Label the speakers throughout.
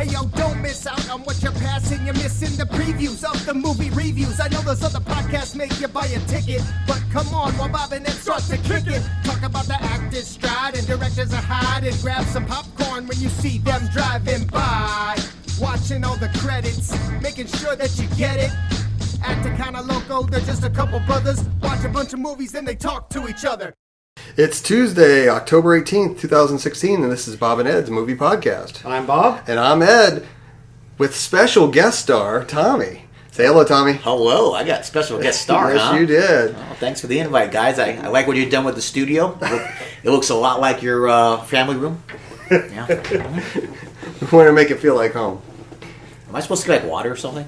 Speaker 1: Hey yo, don't miss out on what you're passing. You're missing the previews of the movie reviews. I know those other podcasts make you buy a ticket, but come on while Bob and Ed start to kick it. Talk about the actors' stride and directors are hide, and grab some popcorn when you see them driving by. Watching all the credits, making sure that you get it. Acting kinda loco, they're just a couple brothers. Watch a bunch of movies, then they talk to each other.
Speaker 2: It's Tuesday, October 18th, 2016, and this is Bob and Ed's Movie Podcast.
Speaker 3: I'm Bob.
Speaker 2: And I'm Ed, with special guest star, Tommy. Say hello, Tommy.
Speaker 4: Hello, I got special guest star,
Speaker 2: yes,
Speaker 4: huh?
Speaker 2: you did.
Speaker 4: Oh, thanks for the invite, guys. I like what you've done with the studio. It looks a lot like your family room. Yeah.
Speaker 2: We want to make it feel like home.
Speaker 4: Am I supposed to get like water or something?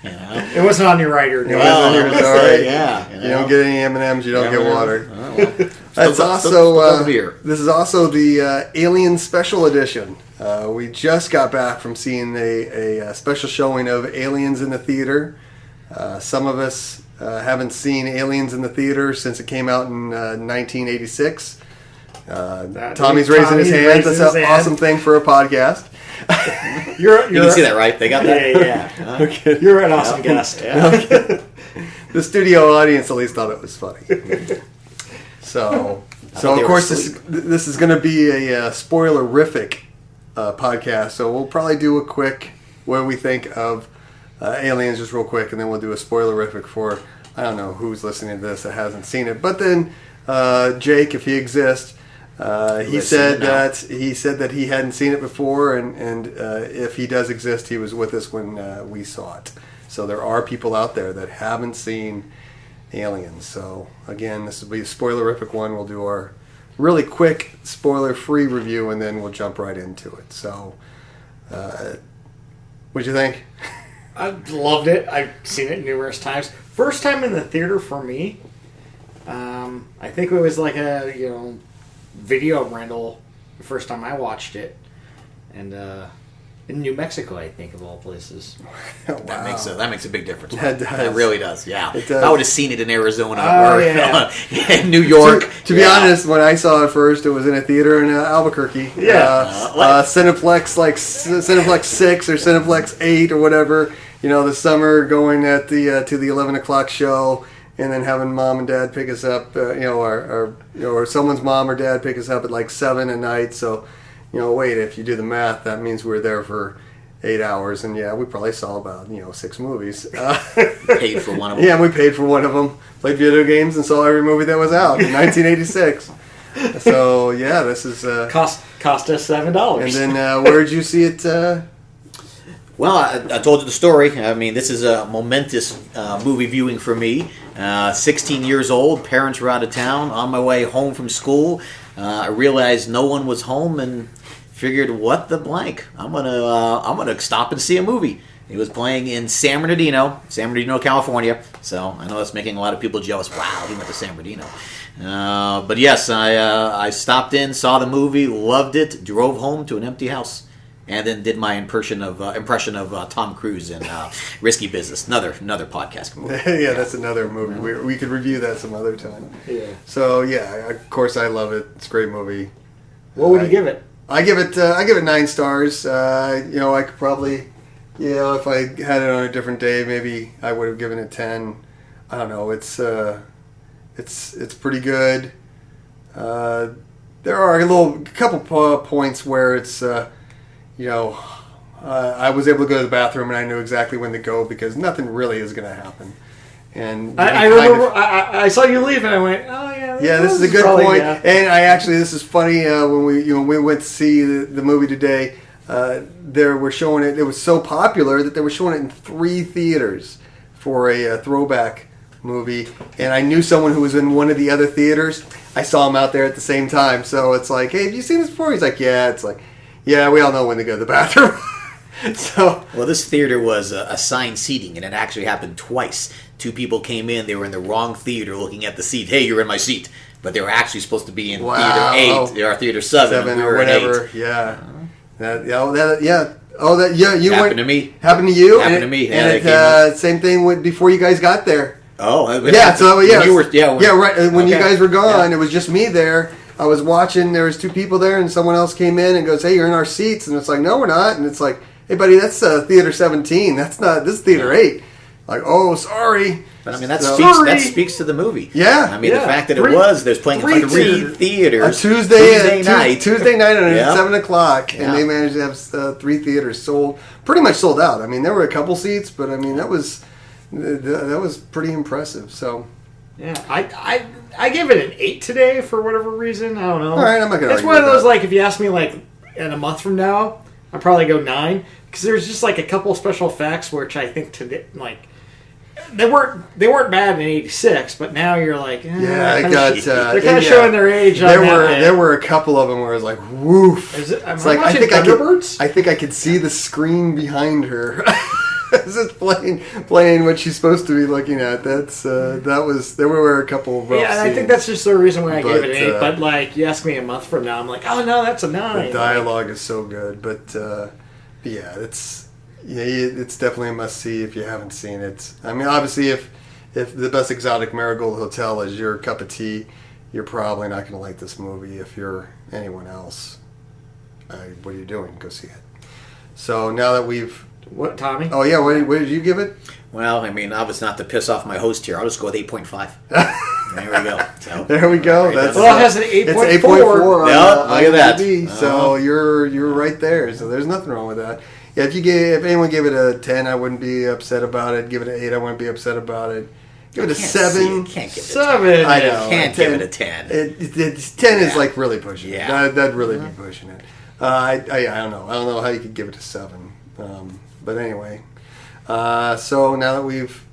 Speaker 3: It wasn't on your writer.
Speaker 2: It wasn't on your sorry.
Speaker 4: Yeah.
Speaker 2: You don't get any M&Ms, you don't get water.
Speaker 4: Oh, well.
Speaker 2: That's
Speaker 4: Still
Speaker 2: also
Speaker 4: beer.
Speaker 2: This is also the Alien Special Edition. We just got back from seeing a special showing of Aliens in the theater. Some of us haven't seen Aliens in the theater since it came out in 1986. Tommy's raising his hand. That's an awesome thing for a podcast.
Speaker 4: You can see that, right? They got that?
Speaker 3: Yeah.
Speaker 2: Okay.
Speaker 3: You're an awesome guest.
Speaker 4: Yeah.
Speaker 2: Okay. The studio audience at least thought it was funny. So of course this is going to be a spoilerific podcast. So we'll probably do a quick what we think of Aliens just real quick, and then we'll do a spoilerific for I don't know who's listening to this that hasn't seen it. But then Jake, if he exists. He said that he hadn't seen it before, and if he does exist, he was with us when we saw it. So there are people out there that haven't seen Aliens. So again, this will be a spoilerific one. We'll do our really quick spoiler-free review, and then we'll jump right into it. So, what'd you think?
Speaker 3: I loved it. I've seen it numerous times. First time in the theater for me. I think it was like a video rental the first time I watched it, and in New Mexico, I think, of all places.
Speaker 2: Wow.
Speaker 4: That makes a big difference.
Speaker 2: That does.
Speaker 4: It really does. Yeah.
Speaker 2: It does.
Speaker 4: I would have seen it in Arizona
Speaker 3: yeah.
Speaker 4: in New York.
Speaker 2: To be honest, when I saw it first, it was in a theater in Albuquerque.
Speaker 3: Yeah.
Speaker 2: Cineplex 6 or Cineplex 8 or whatever. The summer going at the to the 11 o'clock show. And then having mom and dad pick us up, or someone's mom or dad pick us up at like 7 at night. So, if you do the math, that means we were there for 8 hours. And yeah, we probably saw about 6 movies.
Speaker 4: Paid for one of them.
Speaker 2: Yeah, and we paid for one of them. Played video games and saw every movie that was out in 1986. So yeah, this is
Speaker 3: Cost us $7.
Speaker 2: And then where did you see it?
Speaker 4: Well, I told you the story. I mean, this is a momentous movie viewing for me. 16 years old, parents were out of town, on my way home from school. I realized no one was home and figured, what the blank? I'm gonna stop and see a movie. It was playing in San Bernardino, California. So I know that's making a lot of people jealous. Wow, he went to San Bernardino. But yes, I stopped in, saw the movie, loved it, drove home to an empty house. And then did my impression of Tom Cruise in Risky Business, another podcast movie.
Speaker 2: Yeah, that's another movie. We could review that some other time.
Speaker 3: Yeah.
Speaker 2: So yeah, of course I love it. It's a great movie.
Speaker 3: What would you give it?
Speaker 2: I give it 9 stars. I could probably, if I had it on a different day, maybe I would have given it 10. I don't know. It's pretty good. There are a couple points where it's. I was able to go to the bathroom and I knew exactly when to go because nothing really is going to happen. And
Speaker 3: I remember I saw you leave and I went, oh yeah.
Speaker 2: This is a good point. Yeah. And this is funny when we went to see the movie today. They were showing it. It was so popular that they were showing it in 3 theaters for a throwback movie. And I knew someone who was in one of the other theaters. I saw him out there at the same time. So it's like, hey, have you seen this before? He's like, yeah. It's like. Yeah, we all know when to go to the bathroom.
Speaker 4: Well, this theater was assigned seating, and it actually happened twice. 2 people came in; they were in the wrong theater, looking at the seat. Hey, you're in my seat, but they were actually supposed to be in theater 8 or theater 7
Speaker 2: or whatever.
Speaker 4: 8.
Speaker 2: Yeah, you
Speaker 4: happened to me.
Speaker 2: Happened to you.
Speaker 4: Happened to me.
Speaker 2: And same thing before you guys got there.
Speaker 4: Oh,
Speaker 2: yeah. So yeah,
Speaker 4: when you were,
Speaker 2: right. When you guys were gone, it was just me there. I was watching. There was 2 people there, and someone else came in and goes, "Hey, you're in our seats." And it's like, "No, we're not." And it's like, "Hey, buddy, that's theater 17. That's not. This is theater 8." Like, "Oh, sorry."
Speaker 4: But I mean, that
Speaker 3: Sorry.
Speaker 4: speaks to the movie.
Speaker 2: Yeah.
Speaker 4: I mean,
Speaker 3: Yeah.
Speaker 4: the fact that
Speaker 3: Three-
Speaker 4: it was there's playing
Speaker 3: three
Speaker 4: 3 theaters.
Speaker 2: A Tuesday
Speaker 4: night.
Speaker 2: Tuesday night at
Speaker 4: Yeah.
Speaker 2: 7 o'clock,
Speaker 4: Yeah.
Speaker 2: and they managed to have 3 theaters pretty much sold out. I mean, there were a couple seats, but I mean that was pretty impressive. So,
Speaker 3: Yeah, I gave it an 8 today for whatever reason. I don't know.
Speaker 2: All right, I'm not gonna
Speaker 3: It's
Speaker 2: argue
Speaker 3: one of
Speaker 2: with
Speaker 3: those
Speaker 2: that.
Speaker 3: like if you ask me like in a month from now, I'd probably go 9 because there's just like a couple special effects which I think today like they weren't bad in '86, but now you're like
Speaker 2: yeah, it
Speaker 3: kinda
Speaker 2: got
Speaker 3: they're kind of showing their age. On
Speaker 2: There were a couple of them where I was like, "Woof!"
Speaker 3: Am
Speaker 2: It's
Speaker 3: I
Speaker 2: like I
Speaker 3: watching
Speaker 2: think
Speaker 3: Thunderbirds?
Speaker 2: I think I could see the screen behind her. As it's playing what she's supposed to be looking at. There were a couple of rough
Speaker 3: Yeah, and I think
Speaker 2: scenes.
Speaker 3: that's just the reason why I gave it an 8.
Speaker 2: But,
Speaker 3: But like, you ask me a month from now, I'm like, oh no, that's a 9.
Speaker 2: The dialogue is so good, but yeah, it's definitely a must see if you haven't seen it. I mean, obviously, if the Best Exotic Marigold Hotel is your cup of tea, you're probably not going to like this movie. If you're anyone else, what are you doing? Go see it. So now that we've
Speaker 3: What, Tommy?
Speaker 2: oh yeah, what did you give it?
Speaker 4: Well, I mean, obviously not to piss off my host here. I'll just go with 8.5. There we go. So,
Speaker 2: There we go.
Speaker 4: Right,
Speaker 2: That's
Speaker 3: well, it has an
Speaker 2: it's
Speaker 3: 8.4.
Speaker 2: 8.4 on
Speaker 4: Yep, look at that.
Speaker 2: IMDb, so you're right there. So there's nothing wrong with that. Yeah, if anyone gave it a 10, I wouldn't be upset about it. Give it an 8, I wouldn't be upset about it. Give it a 7.
Speaker 4: Can't give it a
Speaker 3: 7.
Speaker 4: 10.
Speaker 2: I know.
Speaker 4: Can't give it a 10.
Speaker 2: It's 10 is
Speaker 4: Yeah.
Speaker 2: like really pushing it.
Speaker 4: Yeah.
Speaker 2: That'd really be pushing it. I don't know. I don't know how you could give it a 7. But anyway. So now that we've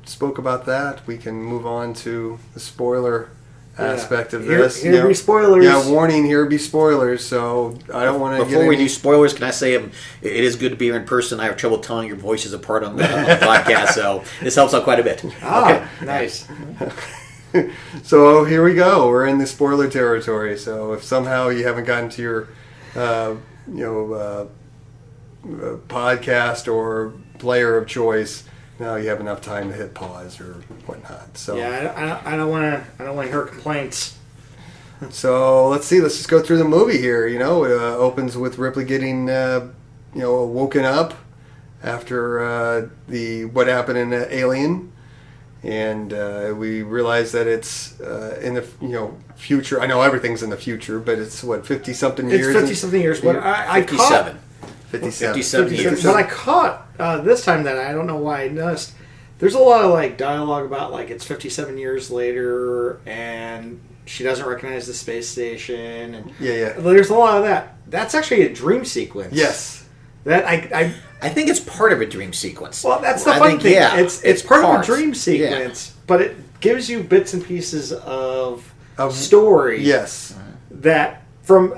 Speaker 2: spoke about that, we can move on to the spoiler aspect of this.
Speaker 3: Here be spoilers.
Speaker 2: Yeah, warning, here be spoilers. So I don't want to
Speaker 4: Before we do spoilers, can I say it is good to be here in person. I have trouble telling your voices apart on the podcast, so this helps out quite a bit.
Speaker 3: Ah, nice.
Speaker 2: So here we go. We're in the spoiler territory. So if somehow you haven't gotten to your, podcast or player of choice, now you have enough time to hit pause or whatnot. So
Speaker 3: Yeah, I don't want to hear complaints.
Speaker 2: So let's see. Let's just go through the movie here. It opens with Ripley getting woken up after what happened in Alien. And we realize that it's in the future. I know everything's in the future, but it's what 50-something years.
Speaker 3: It's 50-something years, but I caught
Speaker 4: 57.
Speaker 2: 57.
Speaker 4: 57 years.
Speaker 3: But I caught this time that I don't know why I noticed. There's a lot of like dialogue about like it's 57 years later and she doesn't recognize the space station and
Speaker 2: Yeah.
Speaker 3: there's a lot of that. That's actually a dream sequence.
Speaker 2: Yes.
Speaker 3: That I
Speaker 4: think it's part of a dream sequence.
Speaker 3: well that's the
Speaker 4: I
Speaker 3: fun
Speaker 4: think,
Speaker 3: thing.
Speaker 4: yeah,
Speaker 3: It's part
Speaker 4: parts.
Speaker 3: of a dream sequence, but it gives you bits and pieces of story.
Speaker 2: Yes.
Speaker 3: That from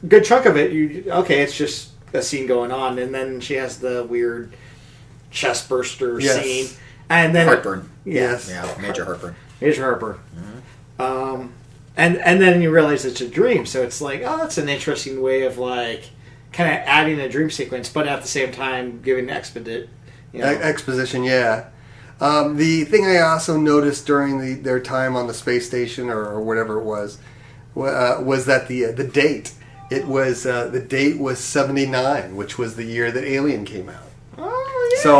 Speaker 3: good chunk of it it's just a scene going on and then she has the weird chest burster
Speaker 2: Yes.
Speaker 3: scene and then
Speaker 4: Heartburn.
Speaker 2: Yes.
Speaker 4: Yeah, major heartburn.
Speaker 3: Major Harper. And then you realize it's a dream, so it's like, oh, that's an interesting way of like kind of adding a dream sequence, but at the same time giving
Speaker 2: Exposition. Yeah. The thing I also noticed during their time on the space station or whatever it was that the date. It was the date was 79, which was the year that Alien came out.
Speaker 3: Oh yeah.
Speaker 2: So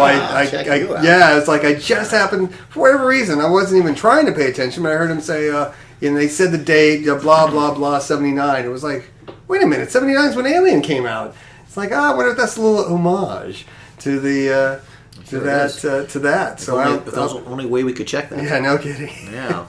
Speaker 4: check you out.
Speaker 2: it's like I just happened for whatever reason. I wasn't even trying to pay attention, but I heard him say, and they said the date, blah blah blah, 79. It was like, wait a minute, 79 is when Alien came out. It's like, I wonder if that's a little homage to the to that. So
Speaker 4: If that was the only way we could check that.
Speaker 2: yeah, no kidding.
Speaker 4: Yeah.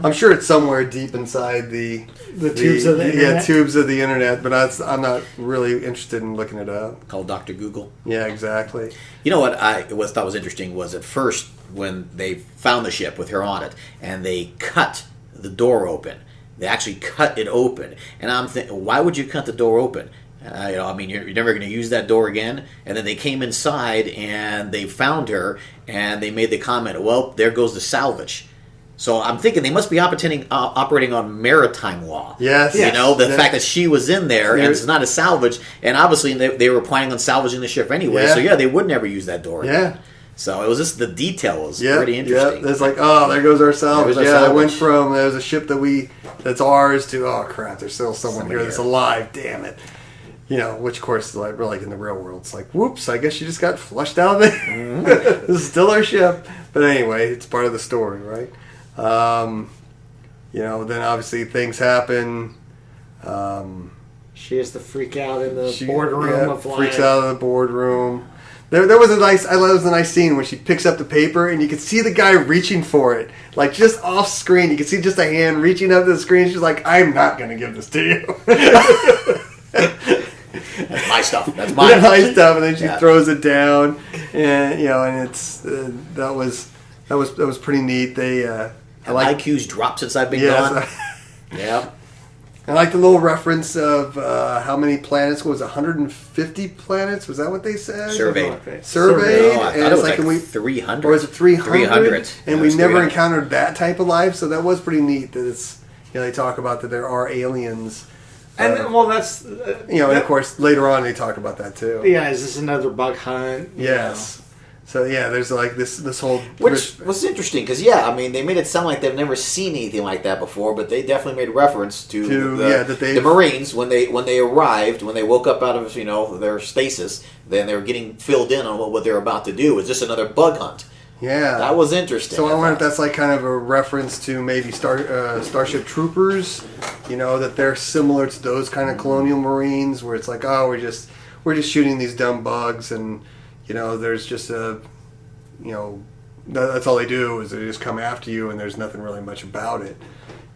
Speaker 2: I'm sure it's somewhere deep inside the
Speaker 3: tubes of the internet.
Speaker 2: tubes of the internet, but I'm not really interested in looking it up.
Speaker 4: Called Dr. Google.
Speaker 2: Yeah, exactly.
Speaker 4: You know what I thought was interesting was at first when they found the ship with her on it and they cut the door open. They actually cut it open. And I'm thinking, why would you cut the door open? You're never going to use that door again. And then they came inside and they found her and they made the comment, well, there goes the salvage. So I'm thinking they must be operating on maritime law.
Speaker 2: Yes.
Speaker 4: You know, the fact that she was in there and it's not a salvage. And obviously they were planning on salvaging the ship anyway.
Speaker 2: Yeah.
Speaker 4: So, yeah, they would never use that door again.
Speaker 2: Yeah.
Speaker 4: So it was just the detail was
Speaker 2: Yeah,
Speaker 4: pretty interesting.
Speaker 2: Yeah. It's like, oh, there goes our salvage.
Speaker 4: There goes our
Speaker 2: Yeah, it went
Speaker 4: salvage.
Speaker 2: from there's a ship that's ours to, oh crap, there's still someone here that's alive. Damn it. You know, which of course, like we're like in the real world, it's like, whoops, I guess you just got flushed out of there.
Speaker 4: Mm-hmm.
Speaker 2: This is still our ship, but anyway, it's part of the story, right? You know, then obviously things happen.
Speaker 3: She has to freak out in the boardroom of life.
Speaker 2: Freaks out of the boardroom. There was a nice, I thought it was a nice scene when she picks up the paper and you can see the guy reaching for it, like just off screen. You can see just a hand reaching up to the screen. She's like, "I'm not going to give this to you."
Speaker 4: That's my stuff. That's mine.
Speaker 2: My stuff, and then she
Speaker 4: Yeah.
Speaker 2: throws it down, and you know, and it's that was pretty neat. They I like
Speaker 4: IQ's dropped since I've been
Speaker 2: yes,
Speaker 4: gone. Yeah.
Speaker 2: I like the little reference of how many planets. What was it, 150 planets? Was that what they said?
Speaker 4: Surveyed.
Speaker 2: Surveyed,
Speaker 4: No, I thought
Speaker 2: and
Speaker 4: it
Speaker 2: it's
Speaker 4: was
Speaker 2: like,
Speaker 4: like
Speaker 2: we
Speaker 4: 300.
Speaker 2: or was it 300?
Speaker 4: 300.
Speaker 2: And
Speaker 4: It
Speaker 2: we
Speaker 4: was
Speaker 2: never
Speaker 4: 300.
Speaker 2: encountered that type of life, so that was pretty neat. That it's, you know, they talk about that there are aliens,
Speaker 3: And well, that's
Speaker 2: you know, and of course later on they talk about that too.
Speaker 3: yeah. Is this another bug hunt? You
Speaker 2: Yes. So yeah, there's like this whole
Speaker 4: Which was interesting because I mean they made it sound like they've never seen anything like that before, but they definitely made reference to the Marines when they arrived, when they woke up out of their stasis, then they were getting filled in on what they're about to do. Is this another bug hunt?
Speaker 2: yeah.
Speaker 4: That was interesting.
Speaker 2: So I wonder if
Speaker 4: thought.
Speaker 2: that's like kind of a reference to maybe Starship Troopers, you know, that they're similar to those kind of colonial Marines, where it's like, oh, we're just shooting these dumb bugs, and you know, there's just that's all they do is they just come after you, and there's nothing really much about it.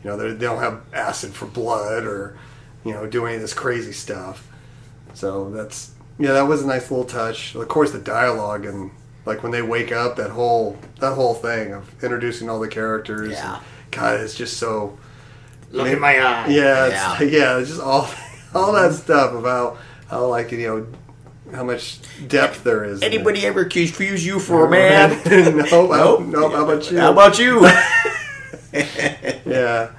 Speaker 2: You know, they don't have acid for blood or do any of this crazy stuff. So that was a nice little touch. Of course, the dialogue and like when they wake up, that whole thing of introducing all the characters.
Speaker 4: Yeah.
Speaker 2: And, God, it's just so.
Speaker 3: Look in my eye.
Speaker 2: Yeah, it's just all that stuff about how like how much depth there is.
Speaker 4: Anybody ever confuse you for a man?
Speaker 2: No.
Speaker 4: Nope.
Speaker 2: How about you?
Speaker 4: How about you?
Speaker 2: Yeah.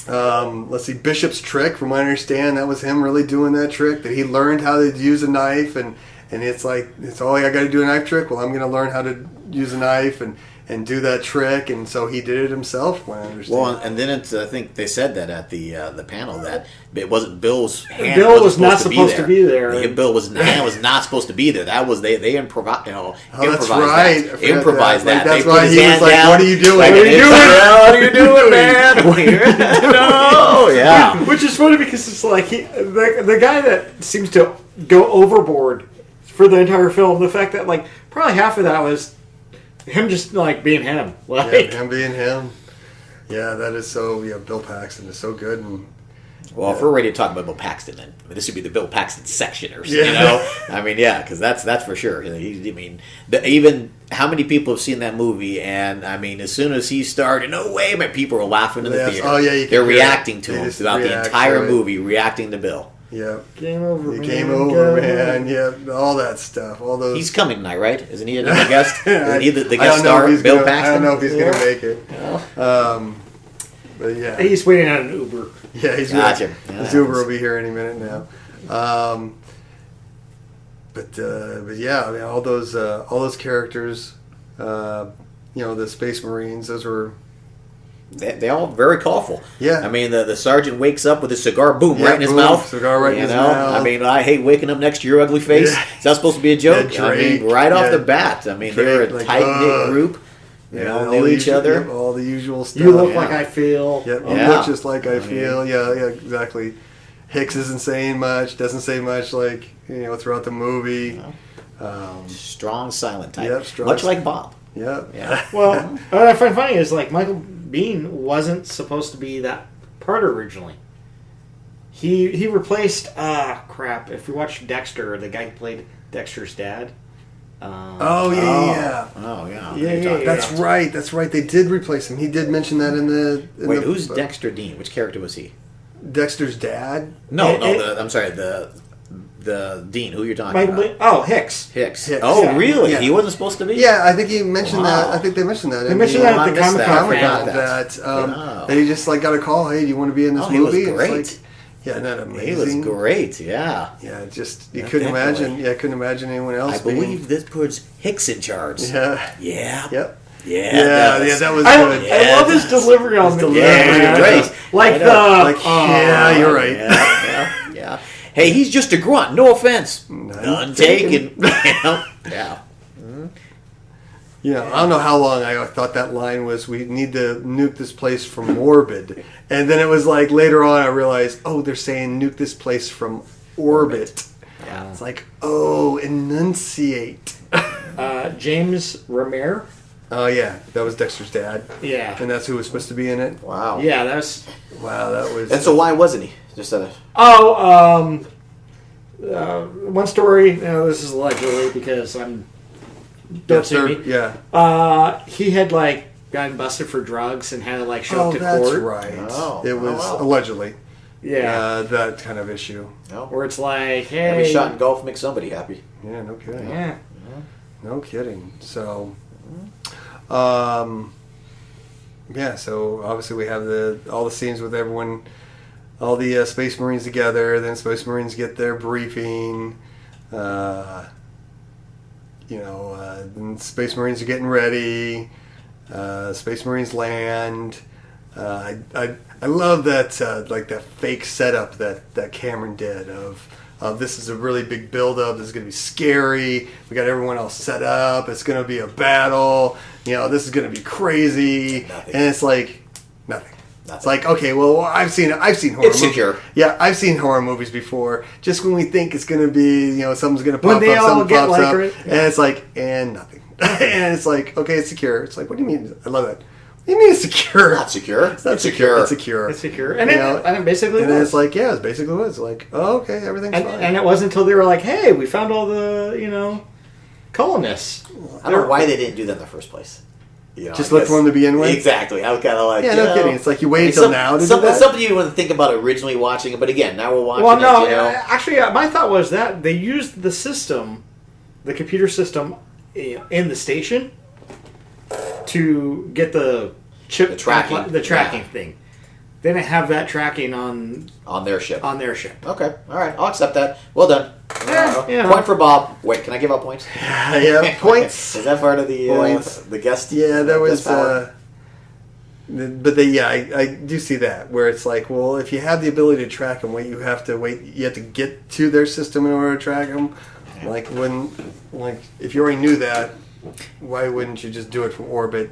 Speaker 2: Let's see, Bishop's trick. From what I understand, that was him really doing that trick. That he learned how to use a knife, and it's like I got to do a knife trick. Well, I'm going to learn how to use a knife and do that trick, and so he did it himself. When I understand.
Speaker 4: Well, and then I think they said that at the panel that it wasn't Bill's hand.
Speaker 3: Bill was not
Speaker 4: supposed
Speaker 3: supposed to be there.
Speaker 4: Bill was not supposed to be there. That was they improvised.
Speaker 2: Oh, that's right.
Speaker 4: That. Improvised
Speaker 2: Like,
Speaker 4: that.
Speaker 2: that's
Speaker 4: they
Speaker 2: why
Speaker 4: put his
Speaker 2: he was
Speaker 4: hand
Speaker 2: like,
Speaker 4: down.
Speaker 2: "What are you doing?
Speaker 4: Like,
Speaker 2: What are you doing?
Speaker 4: What are you doing, man? No, yeah.
Speaker 3: Which is funny because it's like the guy that seems to go overboard for the entire film. The fact that like probably half of that was him just like being him. Like
Speaker 2: Yeah, him being him. Yeah, that is so. Yeah, Bill Paxton is so good, and
Speaker 4: Well, if we're ready to talk about Bill Paxton, then this would be the Bill Paxton section, or
Speaker 2: Yeah.
Speaker 4: I mean, yeah, because that's for sure. Even how many people have seen that movie? And I mean, as soon as he started, no way, but people were laughing in the
Speaker 2: Yes.
Speaker 4: theater.
Speaker 2: Oh, yeah, you can
Speaker 4: they're
Speaker 2: hear it.
Speaker 4: reacting to
Speaker 2: They
Speaker 4: him
Speaker 2: just
Speaker 4: throughout the
Speaker 2: react
Speaker 4: entire
Speaker 2: to it.
Speaker 4: movie, reacting to Bill.
Speaker 2: yeah,
Speaker 3: game over,
Speaker 2: he
Speaker 3: man.
Speaker 2: came over, man. Yeah, all that stuff, all those.
Speaker 4: He's coming tonight, right? Isn't he another guest? Isn't he the
Speaker 2: I
Speaker 4: guest
Speaker 2: don't know
Speaker 4: star,
Speaker 2: if he's
Speaker 4: Bill
Speaker 2: gonna,
Speaker 4: Paxton?
Speaker 2: I don't know if he's
Speaker 3: Yeah.
Speaker 2: gonna make it. But yeah,
Speaker 3: He's waiting on an Uber.
Speaker 2: yeah, he's
Speaker 4: Gotcha.
Speaker 2: His
Speaker 4: Yeah.
Speaker 2: Uber will be here any minute now. But yeah, I mean, all those characters, the Space Marines, those were.
Speaker 4: They all very colorful.
Speaker 2: Yeah.
Speaker 4: I mean, the sergeant wakes up with a cigar, boom,
Speaker 2: Yeah,
Speaker 4: right in his
Speaker 2: boom,
Speaker 4: mouth.
Speaker 2: cigar right in his
Speaker 4: know?
Speaker 2: mouth.
Speaker 4: I mean, I hate waking up next to your ugly face.
Speaker 2: Yeah.
Speaker 4: Is that supposed to be a joke?
Speaker 2: Yeah,
Speaker 4: I mean,
Speaker 2: Drake,
Speaker 4: right off
Speaker 2: yeah.
Speaker 4: the bat. I mean, they were a
Speaker 2: Drake, like,
Speaker 4: tight-knit group. They all knew
Speaker 2: the
Speaker 4: each
Speaker 2: usual-
Speaker 4: other.
Speaker 2: yep, all the usual stuff.
Speaker 3: You look
Speaker 4: Yeah.
Speaker 3: like I feel.
Speaker 2: Yep, you
Speaker 4: Yeah.
Speaker 2: look just like I feel. Yeah, exactly. Hicks isn't saying much. Doesn't say much, like throughout the movie.
Speaker 4: Strong, silent type.
Speaker 2: Yep, strong.
Speaker 4: Much like Bob.
Speaker 2: Yep.
Speaker 4: Yeah.
Speaker 3: Well, what I find funny is like Michael Biehn wasn't supposed to be that part originally. He replaced crap. If we watch Dexter, the guy who played Dexter's dad.
Speaker 2: Oh yeah.
Speaker 4: Oh, yeah.
Speaker 3: Yeah.
Speaker 2: That's right. That's right. They did replace him. He did mention that in the.
Speaker 4: Wait, who's Dexter Dean? Which character was he?
Speaker 2: Dexter's dad?
Speaker 4: No,
Speaker 3: It-
Speaker 4: I'm sorry, the Dean. Who you're talking
Speaker 3: Michael
Speaker 4: about?
Speaker 3: Biehn. Oh, Hicks.
Speaker 4: Hicks.
Speaker 2: Hicks.
Speaker 4: Oh,
Speaker 3: Yeah.
Speaker 4: really?
Speaker 2: Yeah.
Speaker 4: He wasn't supposed to be?
Speaker 2: Yeah, I think he mentioned
Speaker 4: Wow.
Speaker 2: that. I think they mentioned that.
Speaker 3: They
Speaker 2: in
Speaker 3: mentioned
Speaker 2: the,
Speaker 3: that
Speaker 4: I
Speaker 3: at the
Speaker 4: missed
Speaker 3: Comic
Speaker 4: that.
Speaker 3: Con
Speaker 2: Comic
Speaker 3: panel.
Speaker 2: Con
Speaker 4: that.
Speaker 2: that
Speaker 4: Wow.
Speaker 2: that he just like got a call. Hey, do you want to be in this
Speaker 4: Oh, he was
Speaker 2: movie? And
Speaker 4: great.
Speaker 2: it's like, Yeah, isn't that
Speaker 4: He was
Speaker 2: amazing?
Speaker 4: great. Yeah.
Speaker 2: Yeah, just you
Speaker 4: Yeah,
Speaker 2: couldn't
Speaker 4: definitely.
Speaker 2: imagine. Yeah, I couldn't imagine anyone else.
Speaker 4: I believe this puts Hicks in charge.
Speaker 2: Yeah.
Speaker 4: Yeah.
Speaker 2: Yep.
Speaker 4: Yeah.
Speaker 2: Yeah, that was
Speaker 3: I
Speaker 2: good.
Speaker 3: love his delivery on the
Speaker 2: delivery
Speaker 4: Yeah,
Speaker 2: was
Speaker 4: great.
Speaker 3: Like
Speaker 4: I
Speaker 3: the
Speaker 4: know.
Speaker 2: Like, yeah, you're right.
Speaker 4: Yeah. Hey, he's just a grunt. No offense. None taken. Yeah.
Speaker 2: Yeah, I don't know how long I thought that line was. We need to nuke this place from orbit, and then it was like later on I realized, oh, they're saying nuke this place from orbit.
Speaker 4: Yeah.
Speaker 2: It's like, oh, enunciate.
Speaker 3: James Remare.
Speaker 2: Oh yeah, that was Dexter's dad,
Speaker 3: Yeah.
Speaker 2: and that's who was supposed to be in it.
Speaker 4: Wow.
Speaker 3: Yeah, that's.
Speaker 2: Wow, that was.
Speaker 4: And so why wasn't he? Just a.
Speaker 3: One story. This is allegedly because I'm. Don't sue me.
Speaker 2: Yeah.
Speaker 3: He had like gotten busted for drugs and had to like show
Speaker 2: Oh,
Speaker 3: up to
Speaker 2: that's
Speaker 3: court.
Speaker 2: right.
Speaker 4: Oh,
Speaker 2: It was
Speaker 4: wow.
Speaker 2: allegedly
Speaker 3: Yeah.
Speaker 2: that kind of issue.
Speaker 4: No.
Speaker 3: Where it's like,
Speaker 4: Every
Speaker 3: hey.
Speaker 4: shot in golf makes somebody happy.
Speaker 2: Yeah, no kidding.
Speaker 3: Yeah.
Speaker 2: No kidding. So, yeah. So obviously we have all the scenes with everyone, all the Space Marines together. Then Space Marines get their briefing. Then Space Marines are getting ready. Space Marines land. I love that like that fake setup that Cameron did of this is a really big build-up. This is going to be scary. We got everyone else set up. It's going to be a battle. This is going to be crazy.
Speaker 4: Nothing.
Speaker 2: And it's like nothing.
Speaker 4: Nothing.
Speaker 2: It's like, okay, well, I've seen horror
Speaker 4: It's
Speaker 2: movies.
Speaker 4: secure.
Speaker 2: Yeah, I've seen horror movies before. Just when we think it's going to be, something's going to pop
Speaker 3: When they
Speaker 2: up,
Speaker 3: all
Speaker 2: something
Speaker 3: get
Speaker 2: pops
Speaker 3: like
Speaker 2: up,
Speaker 3: it.
Speaker 2: and it's like, and nothing. And it's like, okay, it's secure. It's like, what do you mean? I love that. What do you mean it's secure?
Speaker 4: Not secure.
Speaker 2: It's not secure. It's secure.
Speaker 3: It's secure. And
Speaker 2: You
Speaker 3: it,
Speaker 2: know,
Speaker 3: and it basically
Speaker 2: And then
Speaker 3: was.
Speaker 2: it's like, yeah, it's basically what it's like. Oh, okay, everything's fine.
Speaker 3: And it wasn't until they were like, hey, we found all the, colonists.
Speaker 4: I don't know why they didn't do that in the first place.
Speaker 2: Just look for them to begin with?
Speaker 4: Exactly. I was kind of like,
Speaker 2: Yeah, no kidding. It's like you waited till now to do that?
Speaker 4: Something you wouldn't think about originally watching it, but again, now we're watching
Speaker 3: Well, no,
Speaker 4: it.
Speaker 3: actually, my thought was that they used the system, the computer system, in the station to get the chip,
Speaker 4: The tracking.
Speaker 3: the tracking
Speaker 4: Yeah.
Speaker 3: thing. They didn't have that tracking on
Speaker 4: On their ship.
Speaker 3: their ship.
Speaker 4: Okay. All right. I'll accept that. Well done.
Speaker 3: Yeah.
Speaker 4: Point for Bob. Wait, can I give out points?
Speaker 2: Yeah, points.
Speaker 4: Is that part of the
Speaker 2: Points.
Speaker 4: the guest?
Speaker 2: Yeah, that was.
Speaker 4: guest power?
Speaker 2: But I do see that where it's like, well, if you have the ability to track them, you have to get to their system in order to track them. Like if you already knew that, why wouldn't you just do it from orbit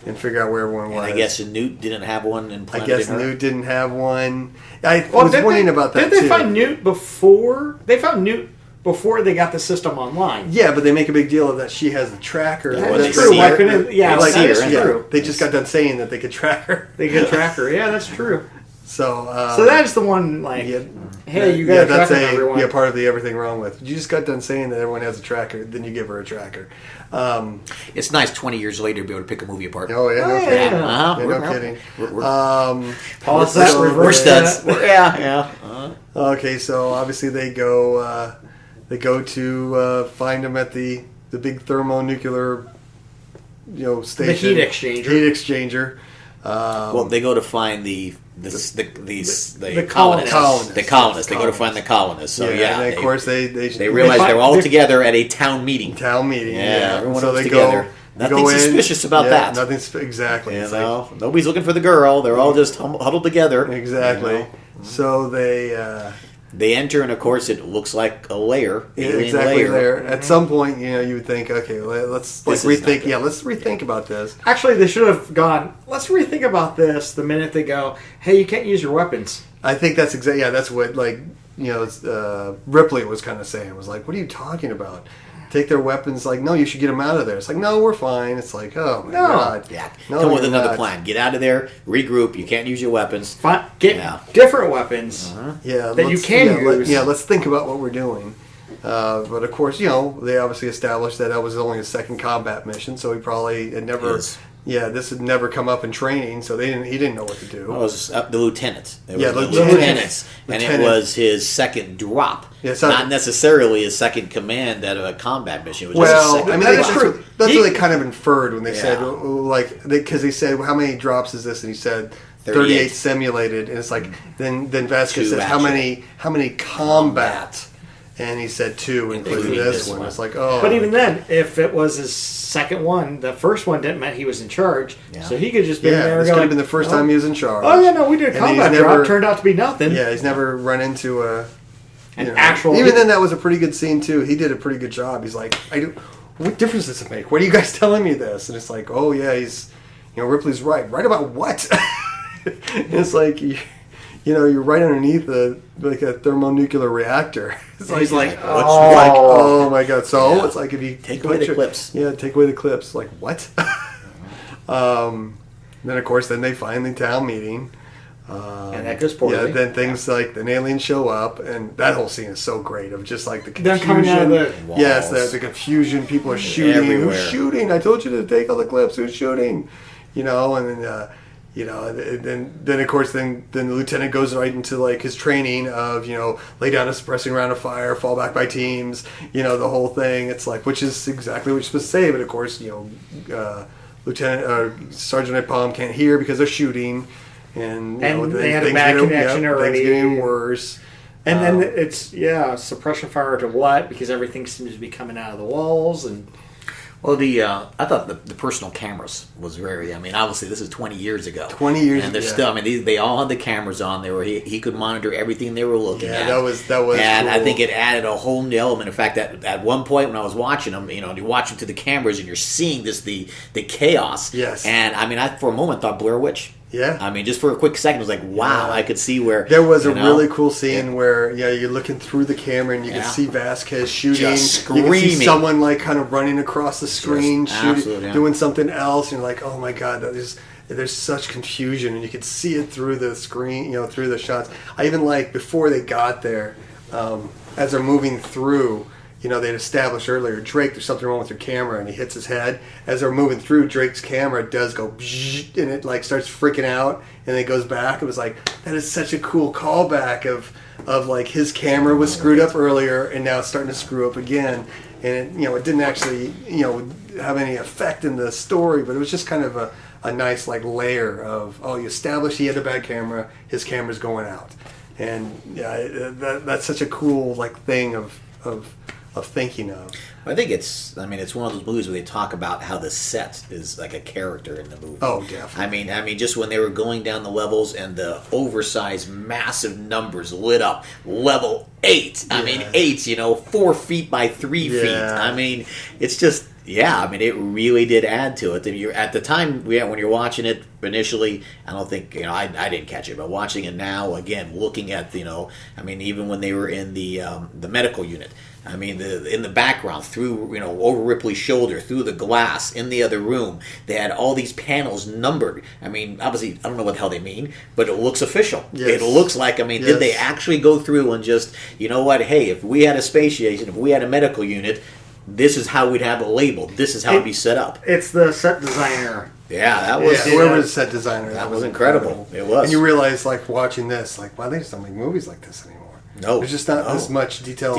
Speaker 2: and figure out where everyone was?
Speaker 4: And I guess Newt didn't have one
Speaker 2: I
Speaker 4: implanted
Speaker 2: guess
Speaker 4: in her.
Speaker 2: Newt didn't have one. I was wondering about that
Speaker 3: Did they
Speaker 2: too.
Speaker 3: find Newt before? They found Newt before they got the system online.
Speaker 2: Yeah, but they make a big deal of that she has the tracker.
Speaker 4: Yeah,
Speaker 3: That's
Speaker 4: they
Speaker 3: true.
Speaker 4: see
Speaker 3: Why
Speaker 4: her.
Speaker 3: couldn't? Yeah,
Speaker 4: They
Speaker 3: that
Speaker 4: see
Speaker 3: is
Speaker 4: her,
Speaker 2: Yeah,
Speaker 3: true.
Speaker 2: they just got done saying that they could track her.
Speaker 3: They could track her. Yeah, that's true.
Speaker 2: So
Speaker 3: That's the one. Like,
Speaker 2: yeah,
Speaker 3: hey, you got to track
Speaker 2: that's
Speaker 3: everyone.
Speaker 2: part of the everything wrong with. You just got done saying that everyone has a tracker, then you give her a tracker.
Speaker 4: It's nice 20 years later to be able to pick a movie apart.
Speaker 2: Oh yeah, no
Speaker 3: Oh,
Speaker 2: kidding.
Speaker 3: yeah.
Speaker 2: Yeah,
Speaker 4: We're-
Speaker 2: no kidding.
Speaker 4: we're-
Speaker 3: Pause that,
Speaker 2: so
Speaker 3: reverse
Speaker 4: We're studs.
Speaker 3: that.
Speaker 4: Yeah.
Speaker 2: Okay, so obviously they go to find him at the big thermonuclear, station.
Speaker 3: The heat exchanger.
Speaker 2: Heat exchanger.
Speaker 4: Well, they go to find the
Speaker 3: colonists.
Speaker 4: colonists. The colonists. They go to find the colonists. So yeah,
Speaker 2: and then, of course they
Speaker 4: realize
Speaker 3: find-
Speaker 4: they're all
Speaker 3: they-
Speaker 4: together at a town meeting.
Speaker 2: town meeting.
Speaker 4: Yeah, everyone
Speaker 2: so
Speaker 4: was
Speaker 2: they
Speaker 4: together.
Speaker 2: go.
Speaker 4: Nothing
Speaker 2: go in,
Speaker 4: suspicious about that.
Speaker 2: Exactly.
Speaker 4: You
Speaker 2: It's
Speaker 4: know, nobody's looking for the girl. They're all just huddled together.
Speaker 2: exactly.
Speaker 4: You know?
Speaker 2: So they.
Speaker 4: They enter, and of course, it looks like a lair, alien
Speaker 2: exactly
Speaker 4: lair.
Speaker 2: there. At some point, you would think, okay, let's
Speaker 4: This is not
Speaker 2: rethink.
Speaker 4: good.
Speaker 2: Yeah, let's rethink about this.
Speaker 3: Actually, they should have gone. Let's rethink about this the minute they go. Hey, you can't use your weapons.
Speaker 2: I think that's exactly. Yeah, that's what Ripley was kind of saying. Was like, what are you talking about? Take their weapons. Like, no, you should get them out of there. It's like, no, we're fine. It's like, oh my
Speaker 3: No.
Speaker 2: god.
Speaker 4: Yeah,
Speaker 2: No,
Speaker 4: come with
Speaker 2: you're
Speaker 4: another
Speaker 2: not.
Speaker 4: plan. Get out of there. Regroup. You can't use your weapons.
Speaker 3: Get
Speaker 4: Yeah.
Speaker 3: different weapons.
Speaker 2: Yeah,
Speaker 3: That you
Speaker 2: let's-
Speaker 3: can
Speaker 2: yeah,
Speaker 3: use.
Speaker 2: let's think about what we're doing. But of course, they obviously established that was only a second combat mission, so he probably had never.
Speaker 4: Yes.
Speaker 2: Yeah, this had never come up in training, so he didn't know what to do.
Speaker 4: It was the lieutenant. It was
Speaker 2: Yeah,
Speaker 4: the
Speaker 2: lieutenant.
Speaker 4: lieutenants. And it
Speaker 2: Lieutenant.
Speaker 4: was his second drop.
Speaker 2: Yeah, so-
Speaker 4: not necessarily his second command at a combat mission. It was just
Speaker 2: Well,
Speaker 4: his second
Speaker 2: I mean,
Speaker 3: That
Speaker 2: that's
Speaker 3: is
Speaker 2: true.
Speaker 3: true.
Speaker 2: That's
Speaker 3: He-
Speaker 2: what they kind of inferred when they
Speaker 4: Yeah.
Speaker 2: said, because they said, well, how many drops is this? And he said, 38 simulated, and it's like then Vasquez
Speaker 4: Two
Speaker 2: says how many combat, and he said 2, including this one. It's like, oh.
Speaker 3: But even then, if it was his second one, the first one didn't mean he was in charge, so he could just been there.
Speaker 2: This could have been the first time he was in charge.
Speaker 3: Oh yeah, no, we did a combat drop. Turned out to be nothing.
Speaker 2: Yeah, he's never run into
Speaker 3: an actual.
Speaker 2: Even then, that was a pretty good scene too. He did a pretty good job. He's like, what difference does it make? What are you guys telling me this? And it's like, oh yeah, Ripley's right. Right about what? It's like, you're right underneath a thermonuclear reactor. It's like,
Speaker 4: He's like,
Speaker 2: oh my god. So it's like if you
Speaker 4: take away the clips.
Speaker 2: Yeah, take away the clips. Like what? Then of course, then they find the town meeting.
Speaker 3: And that goes poorly.
Speaker 2: Yeah, then things like the aliens show up, and that whole scene is so great of just like the
Speaker 3: They're
Speaker 2: confusion.
Speaker 3: coming out of the walls.
Speaker 2: Yes, the confusion. People are shooting.
Speaker 4: Everywhere.
Speaker 2: Who's shooting? I told you to take all the clips. Who's shooting? And then then of course then the lieutenant goes right into like his training of lay down a suppressing round of fire, fall back by teams. The whole thing. It's like, which is exactly what you're supposed to say, but of course Lieutenant Sergeant Palm can't hear because they're shooting. And
Speaker 3: they had a bad connection already.
Speaker 2: Things getting worse.
Speaker 3: And then it's suppression fire to what? Because everything seems to be coming out of the walls and.
Speaker 4: Well, I thought the personal cameras was very. I mean, obviously this is 20 years ago.
Speaker 2: 20 years,
Speaker 4: and they're still. I mean, they all had the cameras on. They were he could monitor everything they were looking at.
Speaker 2: That was.
Speaker 4: And
Speaker 2: cool.
Speaker 4: I think it added a whole new element. In fact, at one point when I was watching them, you watch them to the cameras and you're seeing the chaos.
Speaker 2: Yes.
Speaker 4: And I mean, I for a moment thought Blair Witch.
Speaker 2: Yeah.
Speaker 4: I mean, just for a quick second, it was like, wow, I could see where...
Speaker 2: There was a really cool scene where, you're looking through the camera and you can see Vasquez shooting.
Speaker 4: Just
Speaker 2: you can see
Speaker 4: screaming.
Speaker 2: someone, like, kind of running across the screen,
Speaker 4: absolutely,
Speaker 2: doing something else. And you're like, oh, my God, there's such confusion. And you could see it through the screen, through the shots. I even, like, before they got there, as they're moving through... they'd established earlier, Drake, there's something wrong with your camera, and he hits his head. As they're moving through, Drake's camera does go, and it like starts freaking out, and it goes back. It was like, that is such a cool callback of like his camera was screwed up earlier, and now it's starting to screw up again. And it didn't actually, have any effect in the story, but it was just kind of a nice like layer of, you established he had a bad camera, his camera's going out. And that's such a cool like thing of thinking of.
Speaker 4: I think it's one of those movies where they talk about how the set is like a character in the movie.
Speaker 2: Oh, definitely.
Speaker 4: I mean, just when they were going down the levels and the oversized, massive numbers lit up. Level 8. I mean, 8. 4 feet by 3 feet. I mean, it's just. Yeah, I mean, it really did add to it. At the time, when you're watching it initially, I don't think, I didn't catch it. But watching it now, again, looking at, even when they were in the medical unit, I mean, in the background, through, over Ripley's shoulder, through the glass, in the other room, they had all these panels numbered. I mean, obviously, I don't know what the hell they mean, but it looks official. Yes. It looks like, did they actually go through and just, hey, if we had a space station, if we had a medical unit, this is how we'd have it labeled. This is how it'd be set up.
Speaker 3: It's the set designer.
Speaker 4: Yeah, that was...
Speaker 2: whoever the set designer.
Speaker 4: That was incredible. It was.
Speaker 2: And you realize, like, watching this, like, wow, they just don't make movies like this anymore.
Speaker 4: No.
Speaker 2: There's just not this much detail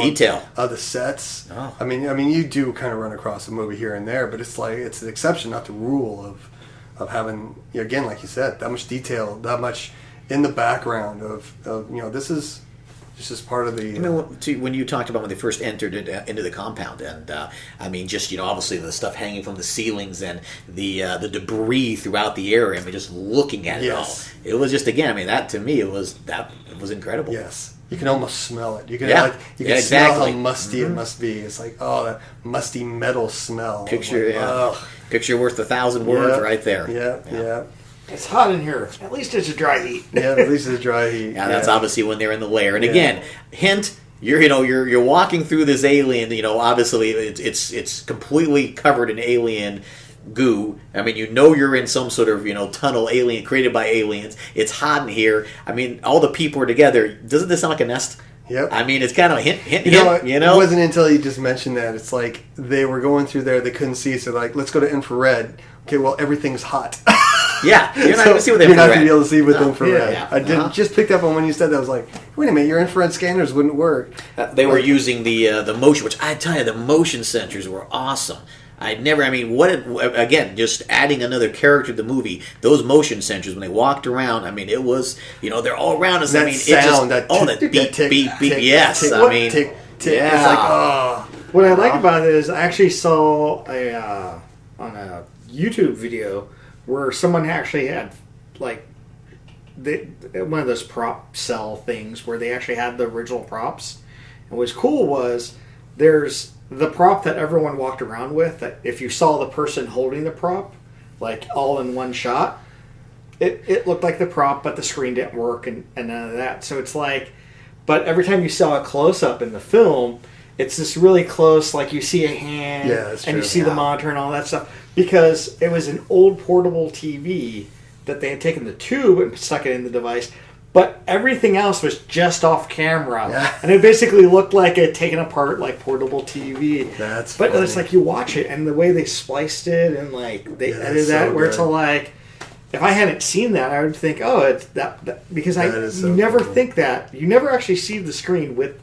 Speaker 2: of the sets.
Speaker 4: No.
Speaker 2: I mean, you do kind of run across a movie here and there, but it's like, it's an exception, not the rule of having, again, like you said, that much detail, that much in the background of this is... This is part of the...
Speaker 4: when you talked about when they first entered into the compound, and obviously the stuff hanging from the ceilings and the debris throughout the area. I mean, just looking at it all, it was just that to me it was incredible.
Speaker 2: Yes, you can almost smell it. You can smell how musty it must be. It's like that musty metal smell.
Speaker 4: Picture worth 1,000 words right there.
Speaker 2: Yeah.
Speaker 3: It's hot in here. At least it's a dry heat.
Speaker 2: Yeah, at least it's a dry heat.
Speaker 4: Yeah, that's obviously when they're in the lair. And again, hint, you're walking through this alien. Obviously it's completely covered in alien goo. I mean, you're in some sort of tunnel alien created by aliens. It's hot in here. I mean, all the people are together. Doesn't this sound like a nest?
Speaker 2: Yep.
Speaker 4: I mean, it's kind of a hint.
Speaker 2: It wasn't until you just mentioned that. It's like they were going through there. They couldn't see, so like, let's go to infrared. Okay, well, everything's hot.
Speaker 4: Yeah, you're not going to see with infrared.
Speaker 2: You're not going to be able to see with infrared.
Speaker 4: Yeah.
Speaker 2: I just picked up on when you said that. I was like, wait a minute, your infrared scanners wouldn't work.
Speaker 4: They were using the motion, which I tell you, the motion sensors were awesome. again, just adding another character to the movie, those motion sensors, when they walked around, I mean, it was, they're all around us.
Speaker 2: That
Speaker 4: I mean,
Speaker 2: sound,
Speaker 4: that
Speaker 2: tick,
Speaker 4: beep,
Speaker 2: tick,
Speaker 4: beep, beep,
Speaker 2: tick,
Speaker 4: yes.
Speaker 2: tick,
Speaker 4: I mean,
Speaker 2: tick, tick.
Speaker 4: yeah.
Speaker 2: It's like, oh.
Speaker 3: What I like about it is I actually saw on a YouTube video where someone actually had like one of those prop cell things where they actually had the original props. And what's cool was there's the prop that everyone walked around with, that if you saw the person holding the prop, like all in one shot, it looked like the prop, but the screen didn't work and none of that. So it's like, but every time you saw a close-up in the film, it's this really close, like you see a hand,
Speaker 2: that's
Speaker 3: and
Speaker 2: true.
Speaker 3: you see the monitor and all that stuff, because it was an old portable TV that they had taken the tube and stuck it in the device, but everything else was just off camera, and it basically looked like a taken apart like portable TV.
Speaker 2: That's
Speaker 3: but
Speaker 2: funny.
Speaker 3: it's like you watch it and the way they spliced it and like they edited that,
Speaker 2: so
Speaker 3: where it's
Speaker 2: good.
Speaker 3: all like, if I hadn't seen that, I would think, oh, it's that because
Speaker 2: is so
Speaker 3: you never
Speaker 2: cool.
Speaker 3: think that, you never actually see the screen with